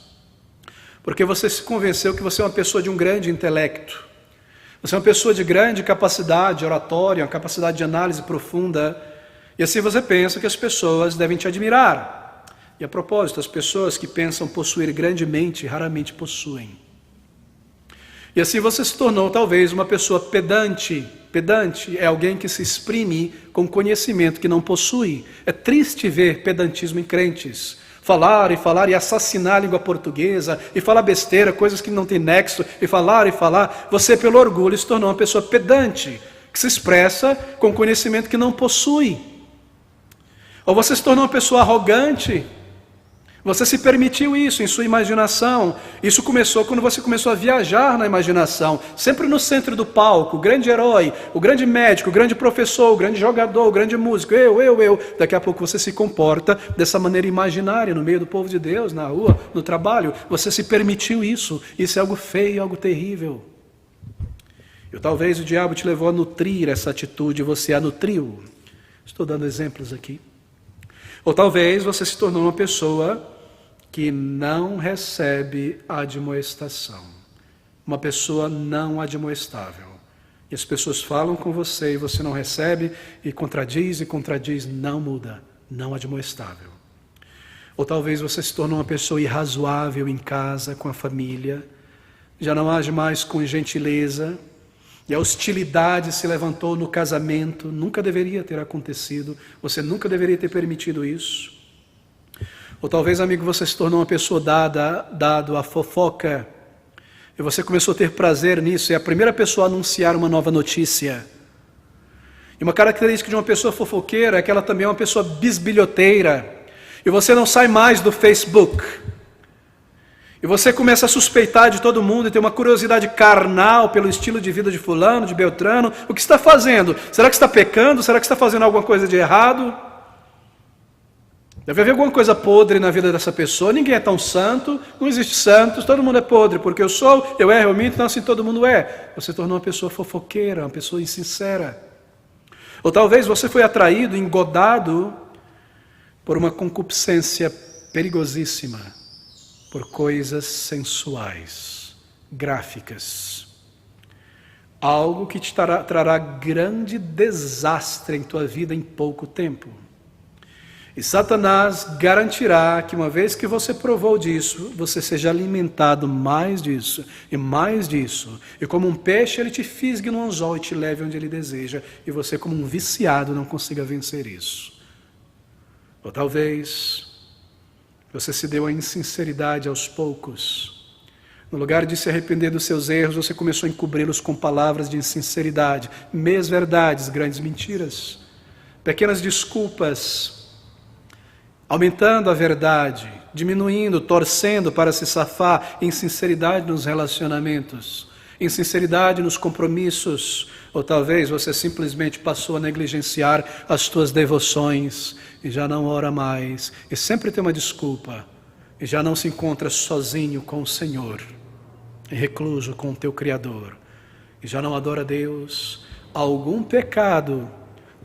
Porque você se convenceu que você é uma pessoa de um grande intelecto. Você é uma pessoa de grande capacidade oratória, uma capacidade de análise profunda. E assim você pensa que as pessoas devem te admirar. E a propósito, as pessoas que pensam possuir grandemente, raramente possuem. E assim você se tornou talvez uma pessoa pedante. Pedante é alguém que se exprime com conhecimento que não possui. É triste ver pedantismo em crentes. Falar e assassinar a língua portuguesa, e falar besteira, coisas que não tem nexo, e falar. Você, pelo orgulho, se tornou uma pessoa pedante, que se expressa com conhecimento que não possui. Ou você se tornou uma pessoa arrogante, Você se permitiu isso em sua imaginação. Isso começou quando você começou a viajar na imaginação. Sempre no centro do palco, o grande herói, o grande médico, o grande professor, o grande jogador, o grande músico, eu. Daqui a pouco você se comporta dessa maneira imaginária no meio do povo de Deus, na rua, no trabalho. Você se permitiu isso. Isso é algo feio, algo terrível. E talvez o diabo te levou a nutrir essa atitude e você a nutriu. Estou dando exemplos aqui. Ou talvez você se tornou uma pessoa que não recebe admoestação. Uma pessoa não admoestável. E as pessoas falam com você e você não recebe e contradiz, não muda, não admoestável. Ou talvez você se tornou uma pessoa irrazoável em casa, com a família, já não age mais com gentileza, e a hostilidade se levantou no casamento, nunca deveria ter acontecido, você nunca deveria ter permitido isso. Ou talvez, amigo, você se tornou uma pessoa dado à fofoca, e você começou a ter prazer nisso, e é a primeira pessoa a anunciar uma nova notícia. E uma característica de uma pessoa fofoqueira é que ela também é uma pessoa bisbilhoteira, e você não sai mais do Facebook. E você começa a suspeitar de todo mundo e ter uma curiosidade carnal pelo estilo de vida de fulano, de Beltrano. O que está fazendo? Será que está pecando? Será que está fazendo alguma coisa de errado? Deve haver alguma coisa podre na vida dessa pessoa. Ninguém é tão santo, não existe santos, todo mundo é podre, porque eu erro, eu minto, então assim todo mundo é. Você tornou uma pessoa fofoqueira, uma pessoa insincera. Ou talvez você foi atraído, engodado por uma concupiscência perigosíssima, por coisas sensuais, gráficas. Algo que te trará grande desastre em tua vida em pouco tempo. E Satanás garantirá que uma vez que você provou disso, você seja alimentado mais disso, e como um peixe ele te fisgue no anzol e te leve onde ele deseja, e você como um viciado não consiga vencer isso. Ou talvez você se deu a insinceridade aos poucos. No lugar de se arrepender dos seus erros, você começou a encobri-los com palavras de insinceridade, meias verdades, grandes mentiras, pequenas desculpas, aumentando a verdade, diminuindo, torcendo para se safar, insinceridade nos relacionamentos, insinceridade nos compromissos, ou talvez você simplesmente passou a negligenciar as suas devoções e já não ora mais, e sempre tem uma desculpa, e já não se encontra sozinho com o Senhor, e recluso com o teu Criador, e já não adora a Deus. Algum pecado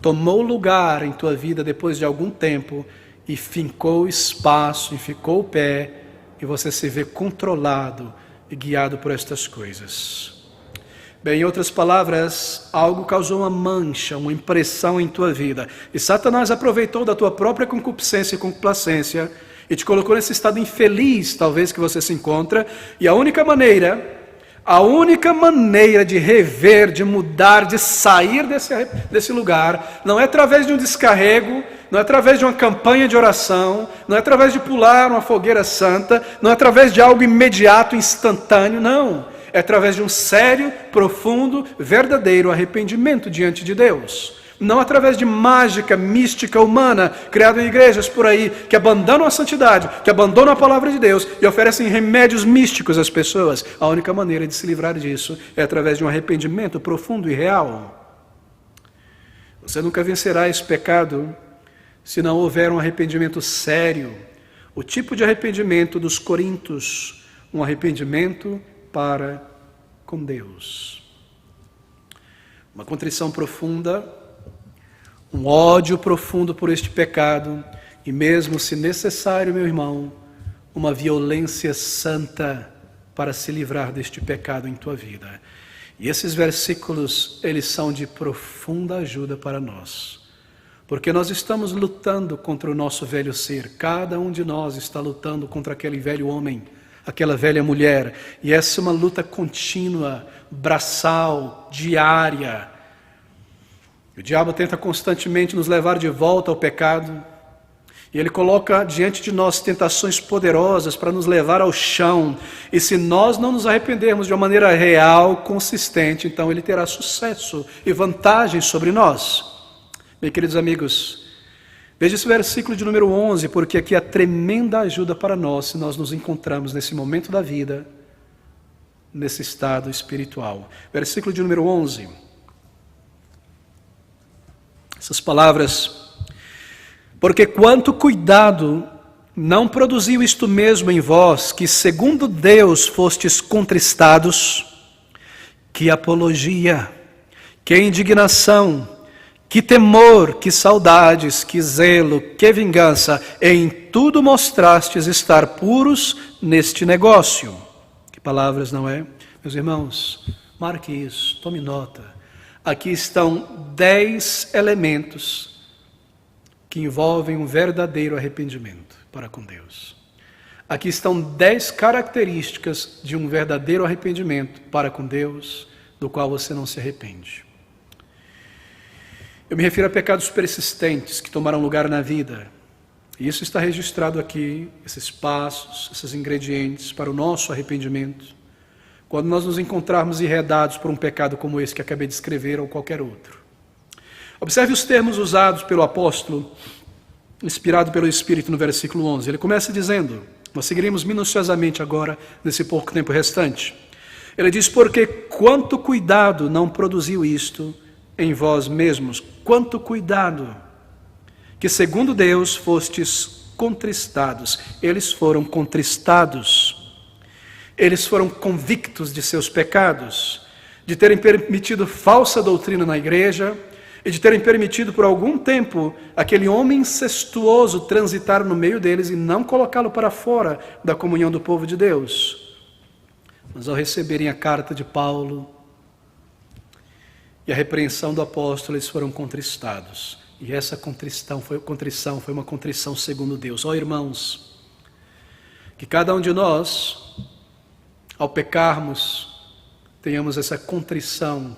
tomou lugar em tua vida depois de algum tempo, e fincou espaço, e ficou pé, e você se vê controlado e guiado por estas coisas. Bem, em outras palavras, algo causou uma mancha, uma impressão em tua vida, e Satanás aproveitou da tua própria concupiscência e complacência, e te colocou nesse estado infeliz, talvez, que você se encontra, e a única maneira de rever, de mudar, de sair desse lugar, não é através de um descarrego, não é através de uma campanha de oração, não é através de pular uma fogueira santa, não é através de algo imediato, instantâneo, não. É através de um sério, profundo, verdadeiro arrependimento diante de Deus. Não através de mágica, mística, humana, criada em igrejas por aí, que abandonam a santidade, que abandonam a palavra de Deus e oferecem remédios místicos às pessoas. A única maneira de se livrar disso é através de um arrependimento profundo e real. Você nunca vencerá esse pecado se não houver um arrependimento sério, o tipo de arrependimento dos Coríntios, um arrependimento para com Deus. Uma contrição profunda, um ódio profundo por este pecado, e mesmo, se necessário, meu irmão, uma violência santa para se livrar deste pecado em tua vida. E esses versículos, eles são de profunda ajuda para nós. Porque nós estamos lutando contra o nosso velho ser. Cada um de nós está lutando contra aquele velho homem, aquela velha mulher. E essa é uma luta contínua, braçal, diária. O diabo tenta constantemente nos levar de volta ao pecado. E ele coloca diante de nós tentações poderosas para nos levar ao chão. E se nós não nos arrependermos de uma maneira real, consistente, então ele terá sucesso e vantagem sobre nós. Bem, queridos amigos, Veja esse versículo de número 11, porque aqui há tremenda ajuda para nós, se nós nos encontramos nesse momento da vida, nesse estado espiritual. Versículo de número 11. Essas palavras: porque quanto cuidado não produziu isto mesmo em vós, que segundo Deus fostes contristados, que apologia, que indignação, que temor, que saudades, que zelo, que vingança, em tudo mostrastes estar puros neste negócio. Que palavras, não é? Meus irmãos, marque isso, tome nota. Aqui estão 10 elementos que envolvem um verdadeiro arrependimento para com Deus. Aqui estão 10 características de um verdadeiro arrependimento para com Deus, do qual você não se arrepende. Eu me refiro a pecados persistentes que tomaram lugar na vida. E isso está registrado aqui, esses passos, esses ingredientes para o nosso arrependimento. Quando nós nos encontrarmos enredados por um pecado como esse que acabei de escrever ou qualquer outro. Observe os termos usados pelo apóstolo, inspirado pelo Espírito no versículo 11. Ele começa dizendo, nós seguiremos minuciosamente agora nesse pouco tempo restante. Ele diz, porque quanto cuidado não produziu isto em vós mesmos, quanto cuidado, que segundo Deus fostes contristados. Eles foram contristados, eles foram convictos de seus pecados, de terem permitido falsa doutrina na igreja, e de terem permitido por algum tempo aquele homem incestuoso transitar no meio deles e não colocá-lo para fora da comunhão do povo de Deus. Mas ao receberem a carta de Paulo e a repreensão do apóstolo, eles foram contristados. E essa contrição foi uma contrição segundo Deus. Ó irmãos, que cada um de nós, ao pecarmos, tenhamos essa contrição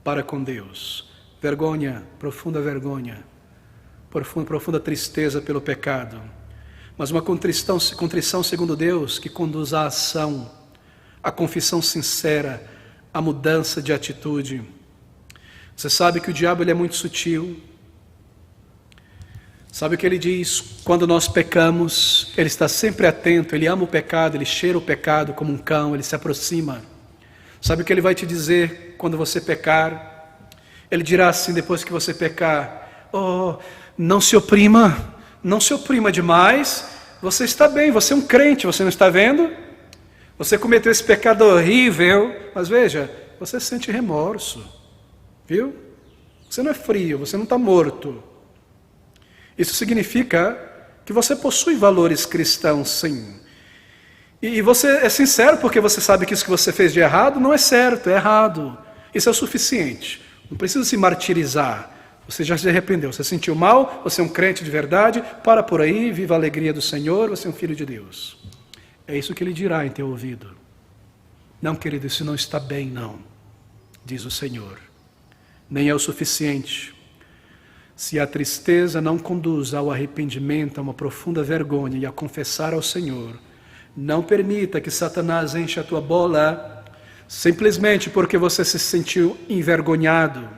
para com Deus. Vergonha, profunda tristeza pelo pecado. Mas uma contrição segundo Deus que conduz à ação, à confissão sincera, à mudança de atitude. Você sabe que o diabo ele é muito sutil. Sabe o que ele diz? Quando nós pecamos, ele está sempre atento, ele ama o pecado, ele cheira o pecado como um cão, ele se aproxima. Sabe o que ele vai te dizer quando você pecar? Ele dirá assim, depois que você pecar, oh, não se oprima demais, você está bem, você é um crente, você não está vendo? Você cometeu esse pecado horrível, mas veja, você sente remorso. Viu? Você não é frio, você não está morto. Isso significa que você possui valores cristãos, sim. E você é sincero porque você sabe que isso que você fez de errado não é certo, é errado. Isso é o suficiente. Não precisa se martirizar. Você já se arrependeu, você sentiu mal, você é um crente de verdade, para por aí, viva a alegria do Senhor, você é um filho de Deus. É isso que ele dirá em teu ouvido. Não, querido, isso não está bem, não, diz o Senhor. Nem é o suficiente. Se a tristeza não conduz ao arrependimento, a uma profunda vergonha e a confessar ao Senhor, não permita que Satanás encha a tua bola simplesmente porque você se sentiu envergonhado.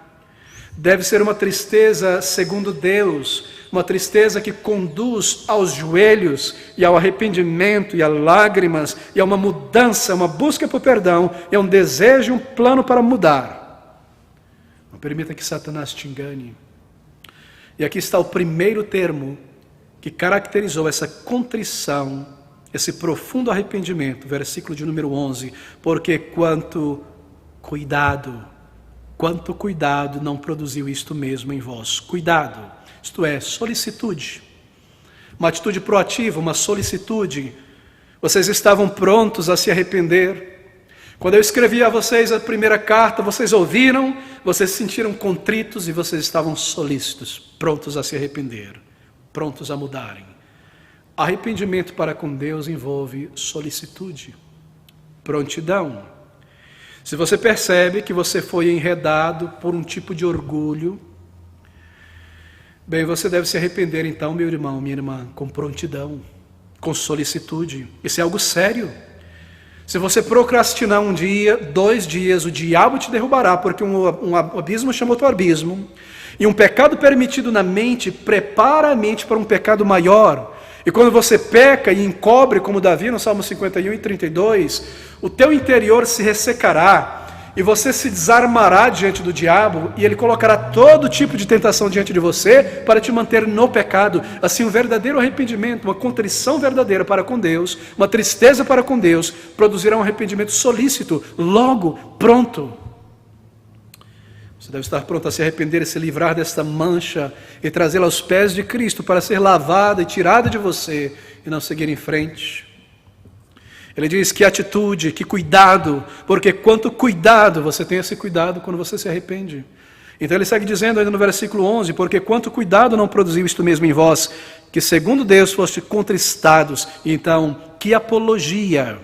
Deve ser uma tristeza segundo Deus, uma tristeza que conduz aos joelhos e ao arrependimento e a lágrimas e a uma mudança, uma busca por perdão e a um desejo, um plano para mudar. Não permita que Satanás te engane. E aqui está o primeiro termo que caracterizou essa contrição, esse profundo arrependimento, versículo de número 11, porque quanto cuidado não produziu isto mesmo em vós. Cuidado, isto é, solicitude, uma atitude proativa, uma solicitude. Vocês estavam prontos a se arrepender. Quando eu escrevi a vocês a primeira carta, vocês ouviram, vocês se sentiram contritos e vocês estavam solícitos, prontos a se arrepender, prontos a mudarem. Arrependimento para com Deus envolve solicitude, prontidão. Se você percebe que você foi enredado por um tipo de orgulho, bem, você deve se arrepender então, meu irmão, minha irmã, com prontidão, com solicitude. Isso é algo sério. Se você procrastinar um dia, 2 dias, o diabo te derrubará, porque um abismo chama outro abismo. E um pecado permitido na mente prepara a mente para um pecado maior. E quando você peca e encobre, como Davi no Salmo 51 e 32, o teu interior se ressecará, e você se desarmará diante do diabo, e ele colocará todo tipo de tentação diante de você para te manter no pecado. Assim, um verdadeiro arrependimento, uma contrição verdadeira para com Deus, uma tristeza para com Deus, produzirá um arrependimento solícito, logo, pronto. Você deve estar pronto a se arrepender e se livrar desta mancha e trazê-la aos pés de Cristo para ser lavada e tirada de você e não seguir em frente. Ele diz que atitude, que cuidado, porque quanto cuidado, você tem esse cuidado quando você se arrepende. Então ele segue dizendo ainda no versículo 11, porque quanto cuidado não produziu isto mesmo em vós, que segundo Deus foste contristados. Então, que apologia,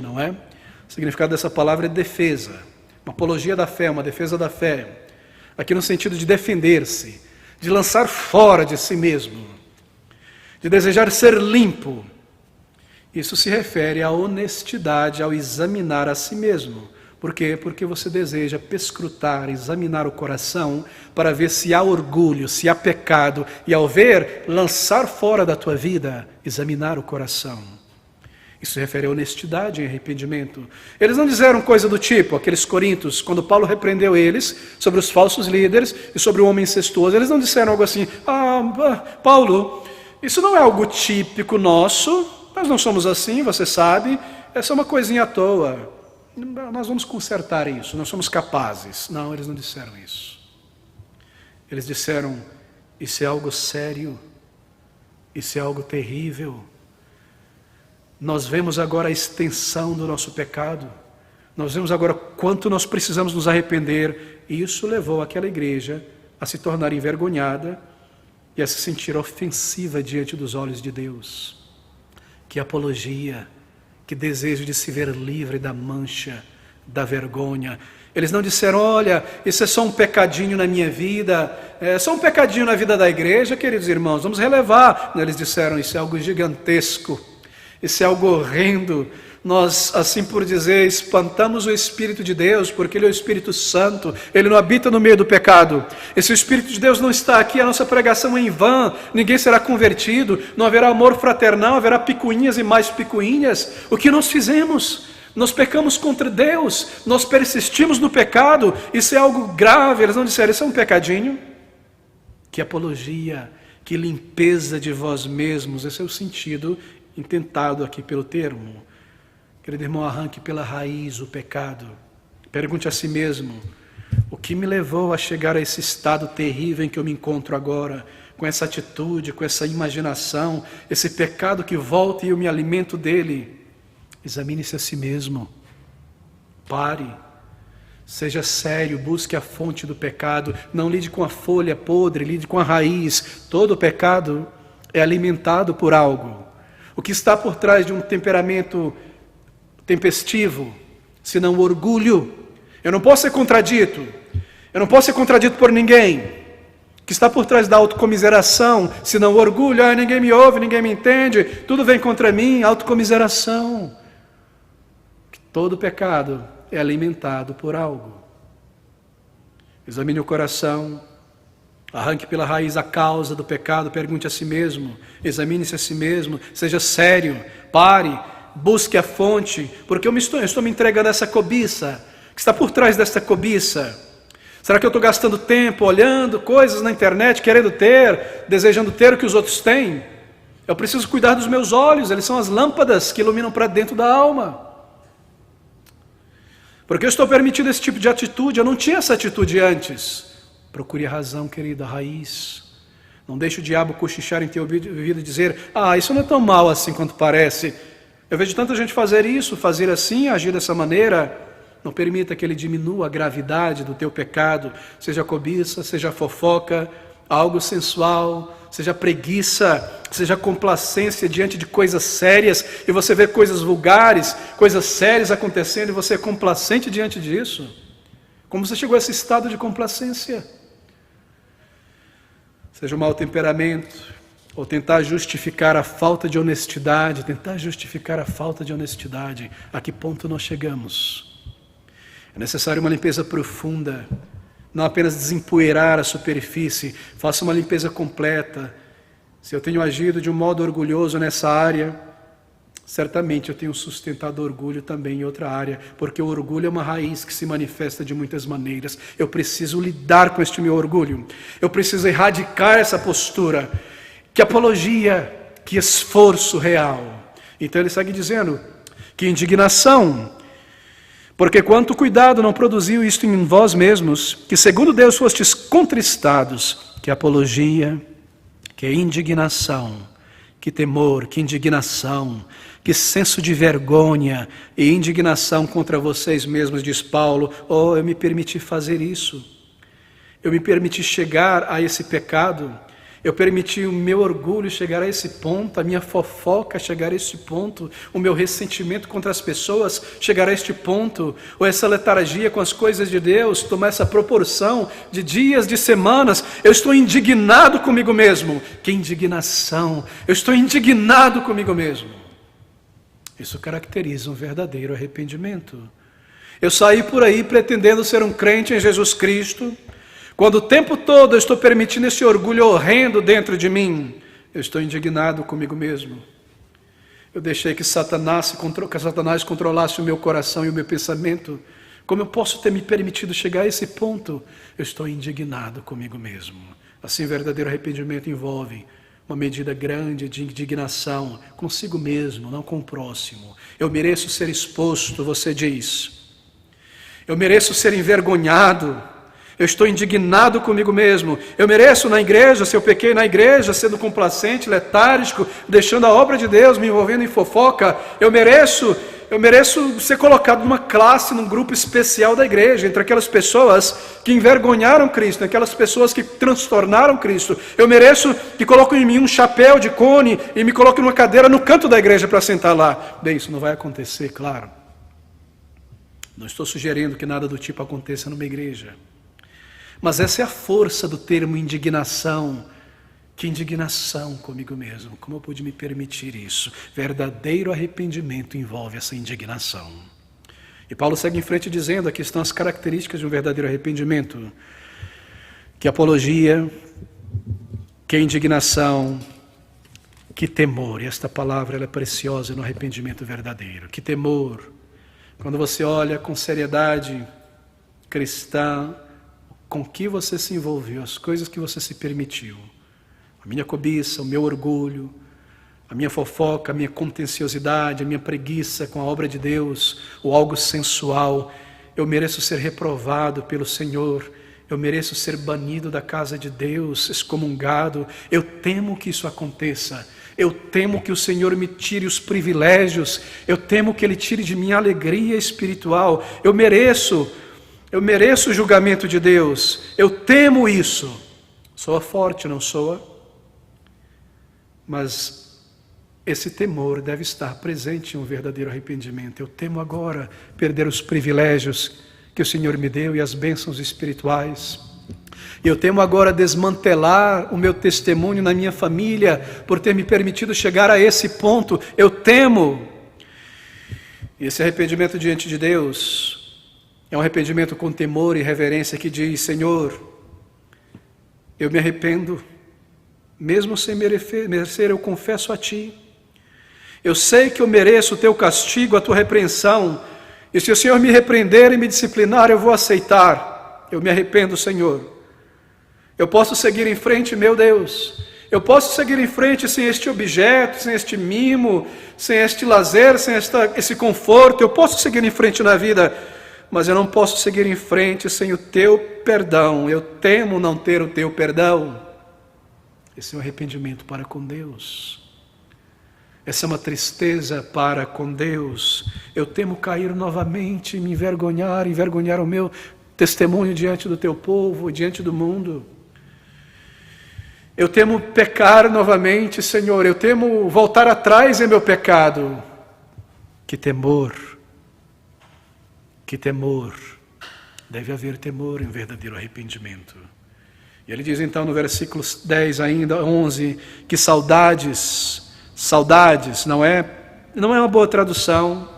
não é? O significado dessa palavra é defesa, uma apologia da fé, uma defesa da fé, aqui no sentido de defender-se, de lançar fora de si mesmo, de desejar ser limpo. Isso se refere à honestidade, ao examinar a si mesmo. Por quê? Porque você deseja perscrutar, examinar o coração para ver se há orgulho, se há pecado, e ao ver, lançar fora da tua vida, examinar o coração. Isso se refere à honestidade em arrependimento. Eles não disseram coisa do tipo, aqueles coríntios, quando Paulo repreendeu eles sobre os falsos líderes e sobre o homem incestuoso, eles não disseram algo assim, Paulo, isso não é algo típico nosso, nós não somos assim, você sabe, essa é uma coisinha à toa, nós vamos consertar isso, nós somos capazes. Não, eles não disseram isso. Eles disseram, isso é algo sério, isso é algo terrível. Nós vemos agora a extensão do nosso pecado, nós vemos agora quanto nós precisamos nos arrepender, e isso levou aquela igreja a se tornar envergonhada e a se sentir ofensiva diante dos olhos de Deus. Que apologia, que desejo de se ver livre da mancha, da vergonha. Eles não disseram, olha, isso é só um pecadinho na minha vida, é só um pecadinho na vida da igreja, queridos irmãos, vamos relevar. Não, eles disseram, isso é algo gigantesco, isso é algo horrendo. Nós, assim por dizer, espantamos o Espírito de Deus, porque Ele é o Espírito Santo, Ele não habita no meio do pecado. E se o Espírito de Deus não está aqui, a nossa pregação é em vão, ninguém será convertido, não haverá amor fraternal, haverá picuinhas e mais picuinhas. O que nós fizemos? Nós pecamos contra Deus, nós persistimos no pecado, isso é algo grave. Eles não disseram, isso é um pecadinho. Que apologia, que limpeza de vós mesmos, esse é o sentido intentado aqui pelo termo. Querido irmão, arranque pela raiz o pecado. Pergunte a si mesmo, o que me levou a chegar a esse estado terrível em que eu me encontro agora, com essa atitude, com essa imaginação, esse pecado que volta e eu me alimento dele? Examine-se a si mesmo. Pare. Seja sério, busque a fonte do pecado. Não lide com a folha podre, lide com a raiz. Todo pecado é alimentado por algo. O que está por trás de um temperamento tempestivo, senão o orgulho. Eu não posso ser contradito. Eu não posso ser contradito por ninguém. O que está por trás da autocomiseração, senão o orgulho. Ninguém me ouve, ninguém me entende, tudo vem contra mim, autocomiseração. Todo pecado é alimentado por algo. Examine o coração, arranque pela raiz a causa do pecado, pergunte a si mesmo, examine-se a si mesmo, seja sério, pare, busque a fonte, porque eu estou me entregando a essa cobiça. O que está por trás dessa cobiça? Será que eu estou gastando tempo olhando coisas na internet, querendo ter, desejando ter o que os outros têm? Eu preciso cuidar dos meus olhos, eles são as lâmpadas que iluminam para dentro da alma. Porque eu estou permitindo esse tipo de atitude? Eu não tinha essa atitude antes. Procure a razão, querida, a raiz. Não deixe o diabo cochichar em teu ouvido e dizer, isso não é tão mal assim quanto parece. Eu vejo tanta gente fazer isso, fazer assim, agir dessa maneira. Não permita que ele diminua a gravidade do teu pecado, seja cobiça, seja fofoca, algo sensual, seja preguiça, seja complacência diante de coisas sérias, e você vê coisas vulgares, coisas sérias acontecendo, e você é complacente diante disso. Como você chegou a esse estado de complacência? Seja o mau temperamento, ou tentar justificar a falta de honestidade, a que ponto nós chegamos? É necessário uma limpeza profunda, não apenas desempoeirar a superfície, faça uma limpeza completa. Se eu tenho agido de um modo orgulhoso nessa área, certamente eu tenho sustentado orgulho também em outra área, porque o orgulho é uma raiz que se manifesta de muitas maneiras. Eu preciso lidar com este meu orgulho, eu preciso erradicar essa postura. Que apologia, que esforço real. Então ele segue dizendo, que indignação, porque quanto cuidado não produziu isto em vós mesmos, que segundo Deus fostes contristados, que apologia, que indignação, que temor, que indignação, que senso de vergonha e indignação contra vocês mesmos, diz Paulo. Oh, eu me permiti fazer isso, eu me permiti chegar a esse pecado, eu permiti o meu orgulho chegar a esse ponto, a minha fofoca chegar a esse ponto, o meu ressentimento contra as pessoas chegar a este ponto, ou essa letargia com as coisas de Deus tomar essa proporção de dias, de semanas. Eu estou indignado comigo mesmo. Que indignação! Eu estou indignado comigo mesmo. Isso caracteriza um verdadeiro arrependimento. Eu saí por aí pretendendo ser um crente em Jesus Cristo, quando o tempo todo eu estou permitindo esse orgulho horrendo dentro de mim. Eu estou indignado comigo mesmo. Eu deixei que Satanás controlasse o meu coração e o meu pensamento. Como eu posso ter me permitido chegar a esse ponto? Eu estou indignado comigo mesmo. Assim, verdadeiro arrependimento envolve uma medida grande de indignação consigo mesmo, não com o próximo. Eu mereço ser exposto, você diz. Eu mereço ser envergonhado. Eu estou indignado comigo mesmo. Eu mereço na igreja, se eu pequei na igreja, sendo complacente, letárgico, deixando a obra de Deus, me envolvendo em fofoca. Eu mereço ser colocado numa classe, num grupo especial da igreja, entre aquelas pessoas que envergonharam Cristo, aquelas pessoas que transtornaram Cristo. Eu mereço que coloquem em mim um chapéu de cone e me coloquem numa cadeira no canto da igreja para sentar lá. Bem, isso não vai acontecer, claro. Não estou sugerindo que nada do tipo aconteça numa igreja. Mas essa é a força do termo indignação. Que indignação comigo mesmo. Como eu pude me permitir isso? Verdadeiro arrependimento envolve essa indignação. E Paulo segue em frente dizendo, aqui estão as características de um verdadeiro arrependimento. Que apologia, que indignação, que temor. E esta palavra ela é preciosa no arrependimento verdadeiro. Que temor. Quando você olha com seriedade cristã, com que você se envolveu, as coisas que você se permitiu, a minha cobiça, o meu orgulho, a minha fofoca, a minha contenciosidade, a minha preguiça com a obra de Deus, o algo sensual, eu mereço ser reprovado pelo Senhor, eu mereço ser banido da casa de Deus, excomungado. Eu temo que isso aconteça, eu temo que o Senhor me tire os privilégios, eu temo que Ele tire de mim a alegria espiritual, eu mereço o julgamento de Deus, eu temo isso. Soa forte, não soa? Mas esse temor deve estar presente em um verdadeiro arrependimento. Eu temo agora perder os privilégios que o Senhor me deu e as bênçãos espirituais. Eu temo agora desmantelar o meu testemunho na minha família por ter me permitido chegar a esse ponto. Eu temo. E esse arrependimento diante de Deus é um arrependimento com temor e reverência que diz: Senhor, eu me arrependo, mesmo sem merecer, eu confesso a Ti. Eu sei que eu mereço o Teu castigo, a Tua repreensão, e se o Senhor me repreender e me disciplinar, eu vou aceitar. Eu me arrependo, Senhor. Eu posso seguir em frente, meu Deus. Eu posso seguir em frente sem este objeto, sem este mimo, sem este lazer, sem esse conforto. Eu posso seguir em frente na vida, mas eu não posso seguir em frente sem o Teu perdão. Eu temo não ter o Teu perdão. Esse é um arrependimento para com Deus. Essa é uma tristeza para com Deus. Eu temo cair novamente, me envergonhar o meu testemunho diante do Teu povo, diante do mundo. Eu temo pecar novamente, Senhor. Eu temo voltar atrás em meu pecado. Que temor. Que temor. Deve haver temor em verdadeiro arrependimento. Ele diz então no versículo 10 ainda, 11, que saudades não é uma boa tradução,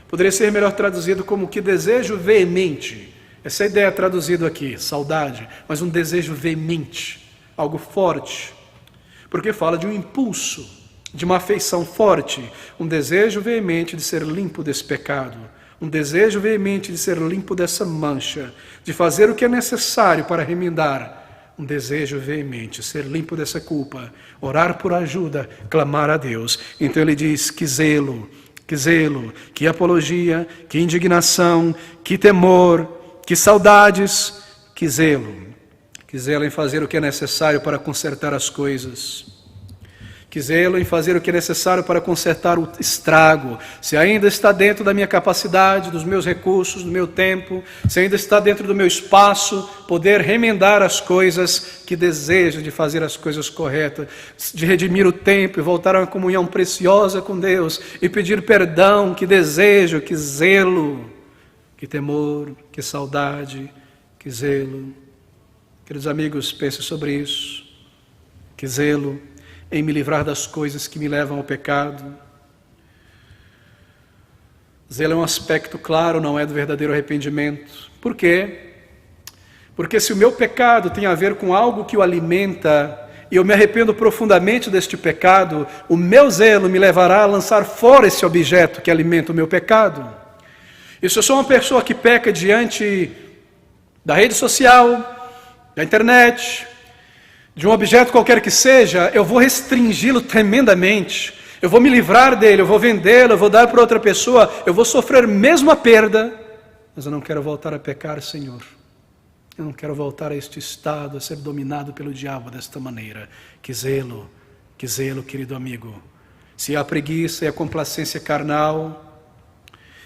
poderia ser melhor traduzido como que desejo veemente. Essa é a ideia traduzida aqui, saudade, mas um desejo veemente, algo forte, porque fala de um impulso, de uma afeição forte, um desejo veemente de ser limpo desse pecado, um desejo veemente de ser limpo dessa mancha, de fazer o que é necessário para remendar, um desejo veemente, ser limpo dessa culpa, orar por ajuda, clamar a Deus. Então ele diz, que zelo, que apologia, que indignação, que temor, que saudades, que zelo em fazer o que é necessário para consertar as coisas, que zelo em fazer o que é necessário para consertar o estrago, se ainda está dentro da minha capacidade, dos meus recursos, do meu tempo, se ainda está dentro do meu espaço, poder remendar as coisas, que desejo de fazer as coisas corretas, de redimir o tempo e voltar a uma comunhão preciosa com Deus e pedir perdão, que desejo, que zelo, que temor, que saudade, que zelo. Queridos amigos, pensem sobre isso, que zelo em me livrar das coisas que me levam ao pecado. Zelo é um aspecto claro, não é do verdadeiro arrependimento. Por quê? Porque se o meu pecado tem a ver com algo que o alimenta, e eu me arrependo profundamente deste pecado, o meu zelo me levará a lançar fora esse objeto que alimenta o meu pecado. E se eu sou uma pessoa que peca diante da rede social, da internet, de um objeto qualquer que seja, eu vou restringi-lo tremendamente, eu vou me livrar dele, eu vou vendê-lo, eu vou dar para outra pessoa, eu vou sofrer mesmo a perda, mas eu não quero voltar a pecar, Senhor. Eu não quero voltar a este estado, a ser dominado pelo diabo desta maneira. Que zelo, querido amigo. Se há preguiça e a complacência carnal,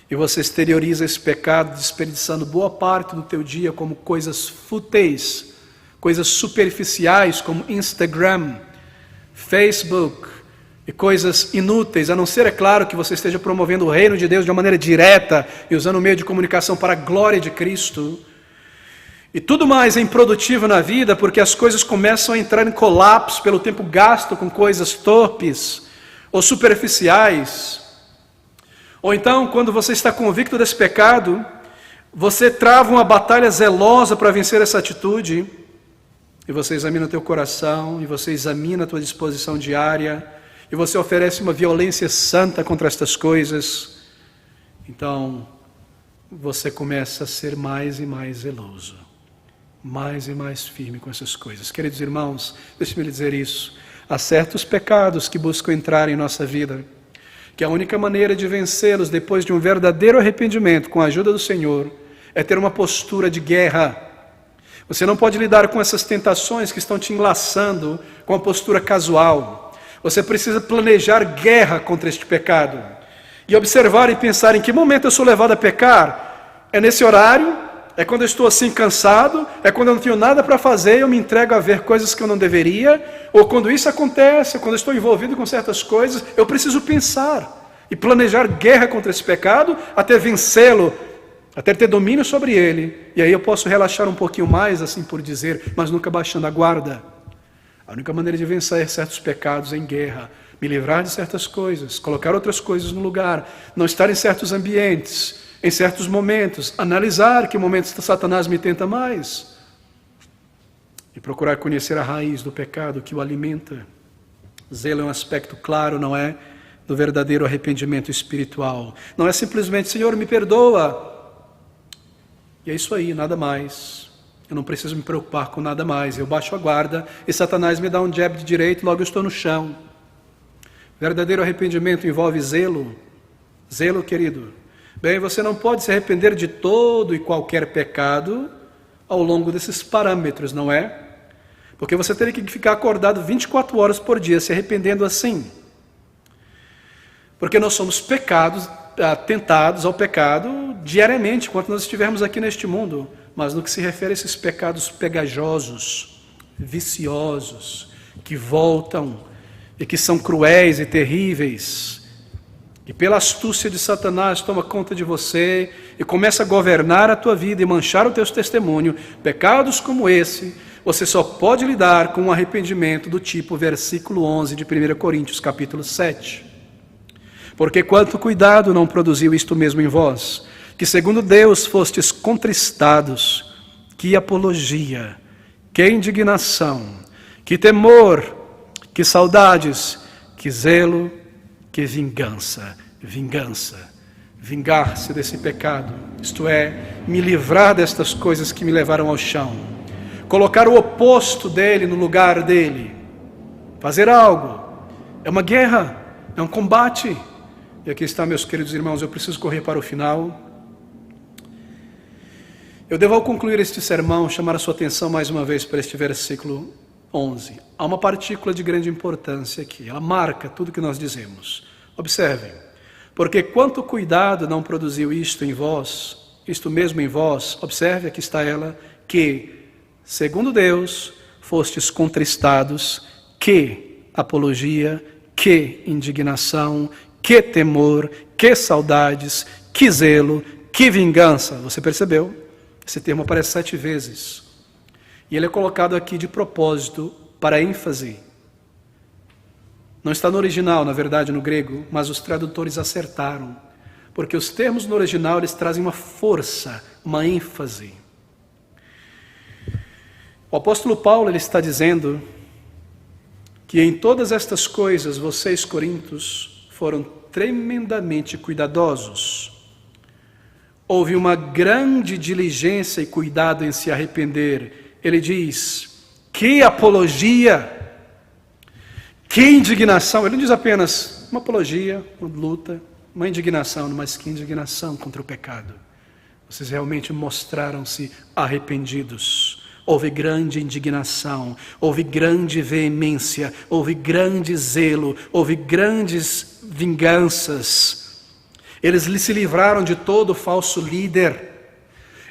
e você exterioriza esse pecado, desperdiçando boa parte do teu dia como coisas fúteis, coisas superficiais como Instagram, Facebook e coisas inúteis, a não ser, é claro, que você esteja promovendo o reino de Deus de uma maneira direta e usando o meio de comunicação para a glória de Cristo. E tudo mais é improdutivo na vida porque as coisas começam a entrar em colapso pelo tempo gasto com coisas torpes ou superficiais. Ou então, quando você está convicto desse pecado, você trava uma batalha zelosa para vencer essa atitude. E você examina o teu coração, e você examina a tua disposição diária, e você oferece uma violência santa contra estas coisas. Então, você começa a ser mais e mais zeloso, mais e mais firme com essas coisas. Queridos irmãos, deixe-me lhe dizer isso. Há certos pecados que buscam entrar em nossa vida, que a única maneira de vencê-los depois de um verdadeiro arrependimento, com a ajuda do Senhor, é ter uma postura de guerra. Você não pode lidar com essas tentações que estão te enlaçando com a postura casual. Você precisa planejar guerra contra este pecado. E observar e pensar em que momento eu sou levado a pecar. É nesse horário? É quando eu estou assim cansado? É quando eu não tenho nada para fazer e eu me entrego a ver coisas que eu não deveria? Ou quando isso acontece, quando eu estou envolvido com certas coisas, eu preciso pensar e planejar guerra contra esse pecado até vencê-lo, até ter domínio sobre ele, e aí eu posso relaxar um pouquinho mais, assim por dizer, mas nunca baixando a guarda. A única maneira de vencer certos pecados é em guerra, me livrar de certas coisas, colocar outras coisas no lugar, não estar em certos ambientes, em certos momentos, analisar que momentos Satanás me tenta mais, e procurar conhecer a raiz do pecado que o alimenta. Zelo é um aspecto claro, não é? Do verdadeiro arrependimento espiritual. Não é simplesmente, Senhor, me perdoa. E é isso aí, nada mais. Eu não preciso me preocupar com nada mais. Eu baixo a guarda e Satanás me dá um jab de direito, logo eu estou no chão. Verdadeiro arrependimento envolve zelo. Zelo, querido. Bem, você não pode se arrepender de todo e qualquer pecado ao longo desses parâmetros, não é? Porque você teria que ficar acordado 24 horas por dia se arrependendo assim. Porque nós somos tentados ao pecado diariamente, enquanto nós estivermos aqui neste mundo. Mas no que se refere a esses pecados pegajosos, viciosos, que voltam e que são cruéis e terríveis, e pela astúcia de Satanás toma conta de você e começa a governar a tua vida e manchar o teu testemunho, pecados como esse, você só pode lidar com um arrependimento do tipo versículo 11 de 1 Coríntios capítulo 7. Porque quanto cuidado não produziu isto mesmo em vós, que segundo Deus fostes contristados, que apologia, que indignação, que temor, que saudades, que zelo, que vingança, vingar-se desse pecado, isto é, me livrar destas coisas que me levaram ao chão, colocar o oposto dele no lugar dele, fazer algo, é uma guerra, é um combate. E aqui está, meus queridos irmãos, eu preciso correr para o final. Eu devo, ao concluir este sermão, chamar a sua atenção mais uma vez para este versículo 11. Há uma partícula de grande importância aqui, ela marca tudo que nós dizemos. Observem, porque quanto cuidado não produziu isto em vós, isto mesmo em vós, observe, aqui está ela, que, segundo Deus, fostes contristados, que apologia, que indignação, que temor, que saudades, que zelo, que vingança. Você percebeu? Esse termo aparece 7 vezes. E ele é colocado aqui de propósito, para ênfase. Não está no original, na verdade, no grego, mas os tradutores acertaram. Porque os termos no original, eles trazem uma força, uma ênfase. O apóstolo Paulo, ele está dizendo que em todas estas coisas, vocês, coríntios, foram tremendamente cuidadosos. Houve uma grande diligência e cuidado em se arrepender. Ele diz, que apologia, que indignação. Ele não diz apenas uma apologia, uma luta, uma indignação, mas que indignação contra o pecado. Vocês realmente mostraram-se arrependidos. Houve grande indignação, houve grande veemência, houve grande zelo, houve grandes vinganças. Eles se livraram de todo falso líder.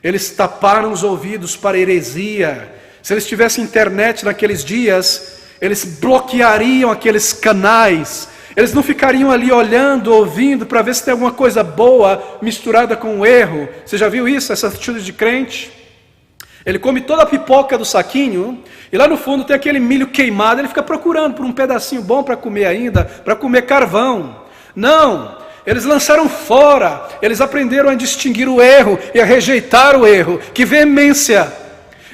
Eles taparam os ouvidos para a heresia. Se eles tivessem internet naqueles dias, eles bloqueariam aqueles canais. Eles não ficariam ali olhando, ouvindo, para ver se tem alguma coisa boa misturada com o erro. Você já viu isso, essa atitude de crente? Ele come toda a pipoca do saquinho, e lá no fundo tem aquele milho queimado, ele fica procurando por um pedacinho bom para comer ainda, para comer carvão. Não, eles lançaram fora, eles aprenderam a distinguir o erro e a rejeitar o erro. Que veemência!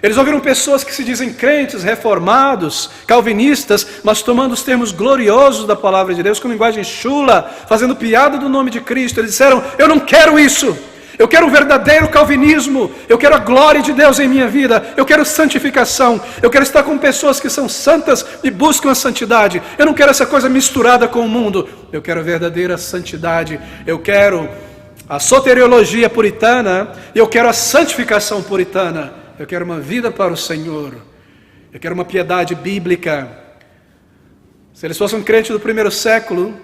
Eles ouviram pessoas que se dizem crentes, reformados, calvinistas, mas tomando os termos gloriosos da palavra de Deus, com linguagem chula, fazendo piada do nome de Cristo. Eles disseram, eu não quero isso. Eu quero um verdadeiro calvinismo, eu quero a glória de Deus em minha vida, eu quero santificação, eu quero estar com pessoas que são santas e buscam a santidade. Eu não quero essa coisa misturada com o mundo, eu quero a verdadeira santidade, eu quero a soteriologia puritana, eu quero a santificação puritana, eu quero uma vida para o Senhor, eu quero uma piedade bíblica. Se eles fossem crentes do primeiro século,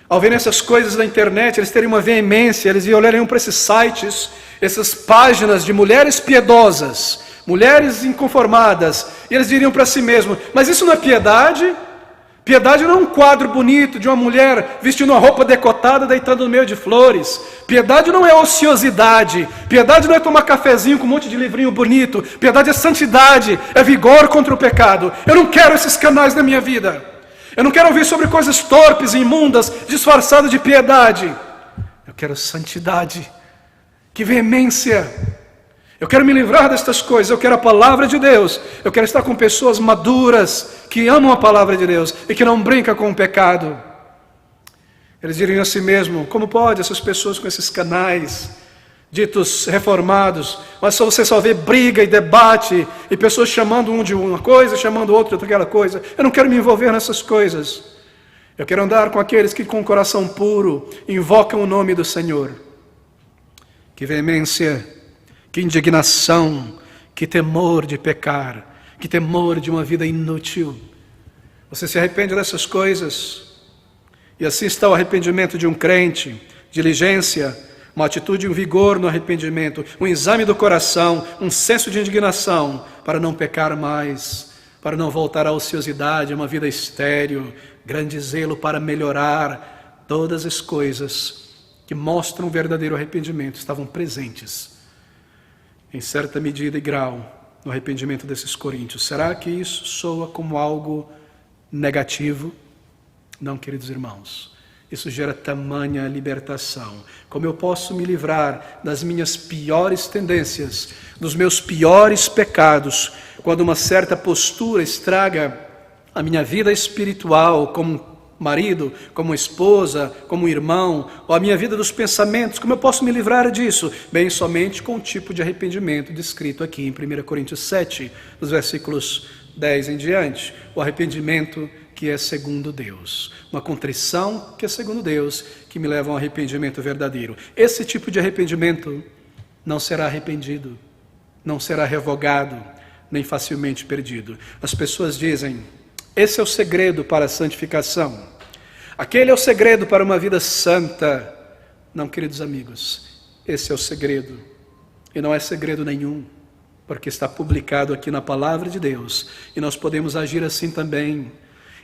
ao verem essas coisas na internet, eles teriam uma veemência, eles olhariam para esses sites, essas páginas de mulheres piedosas, mulheres inconformadas, e eles diriam para si mesmos, mas isso não é piedade? Piedade não é um quadro bonito de uma mulher vestindo uma roupa decotada, deitando no meio de flores. Piedade não é ociosidade, piedade não é tomar cafezinho com um monte de livrinho bonito, piedade é santidade, é vigor contra o pecado. Eu não quero esses canais na minha vida. Eu não quero ouvir sobre coisas torpes e imundas, disfarçadas de piedade. Eu quero santidade, que veemência. Eu quero me livrar destas coisas, eu quero a palavra de Deus. Eu quero estar com pessoas maduras, que amam a palavra de Deus e que não brincam com o pecado. Eles diriam a si mesmo, como pode essas pessoas com esses canais ditos reformados, mas você só vê briga e debate, e pessoas chamando um de uma coisa, chamando o outro de outra coisa. Eu não quero me envolver nessas coisas. Eu quero andar com aqueles que com o coração puro invocam o nome do Senhor. Que veemência, que indignação, que temor de pecar, que temor de uma vida inútil. Você se arrepende dessas coisas, e assim está o arrependimento de um crente, diligência, uma atitude e um vigor no arrependimento, um exame do coração, um senso de indignação, para não pecar mais, para não voltar à ociosidade, a uma vida estéril, grande zelo para melhorar, todas as coisas que mostram verdadeiro arrependimento estavam presentes, em certa medida e grau, no arrependimento desses coríntios. Será que isso soa como algo negativo? Não, queridos irmãos. Isso gera tamanha libertação. Como eu posso me livrar das minhas piores tendências, dos meus piores pecados, quando uma certa postura estraga a minha vida espiritual, como marido, como esposa, como irmão, ou a minha vida dos pensamentos? Como eu posso me livrar disso? Bem, somente com o tipo de arrependimento descrito aqui em 1 Coríntios 7, nos versículos 10 em diante. O arrependimento que é segundo Deus. Uma contrição que é segundo Deus, que me leva a um arrependimento verdadeiro. Esse tipo de arrependimento não será arrependido, não será revogado, nem facilmente perdido. As pessoas dizem, esse é o segredo para a santificação. Aquele é o segredo para uma vida santa. Não, queridos amigos, esse é o segredo. E não é segredo nenhum, porque está publicado aqui na palavra de Deus. E nós podemos agir assim também,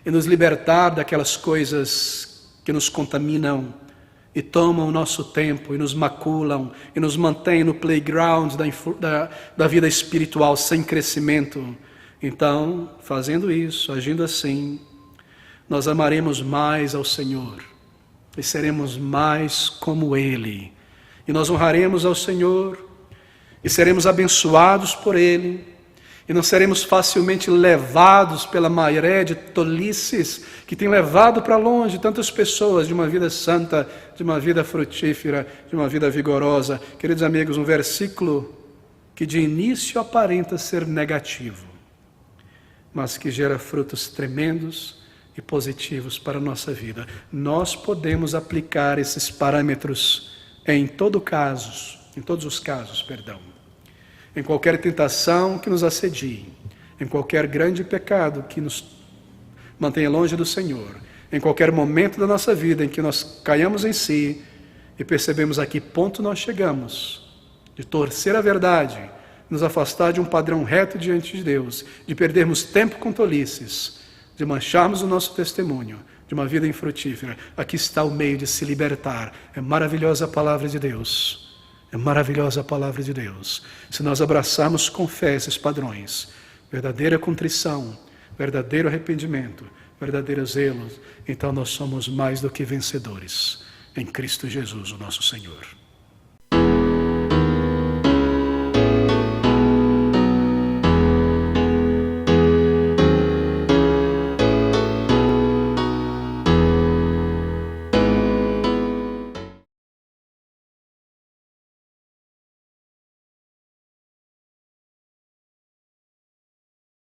e nos libertar daquelas coisas que nos contaminam e tomam o nosso tempo e nos maculam e nos mantêm no playground da vida espiritual sem crescimento. Então, fazendo isso, agindo assim, nós amaremos mais ao Senhor e seremos mais como Ele. E nós honraremos ao Senhor e seremos abençoados por Ele. E não seremos facilmente levados pela maré de tolices que tem levado para longe tantas pessoas de uma vida santa, de uma vida frutífera, de uma vida vigorosa. Queridos amigos, um versículo que de início aparenta ser negativo, mas que gera frutos tremendos e positivos para a nossa vida. Nós podemos aplicar esses parâmetros em todos os casos. Em qualquer tentação que nos assedie, em qualquer grande pecado que nos mantenha longe do Senhor, em qualquer momento da nossa vida em que nós caiamos em si e percebemos a que ponto nós chegamos de torcer a verdade, nos afastar de um padrão reto diante de Deus, de perdermos tempo com tolices, de mancharmos o nosso testemunho, de uma vida infrutífera. Aqui está o meio de se libertar. É maravilhosa a palavra de Deus. É maravilhosa a palavra de Deus. Se nós abraçarmos com fé esses padrões, verdadeira contrição, verdadeiro arrependimento, verdadeiro zelo, então nós somos mais do que vencedores em Cristo Jesus, o nosso Senhor.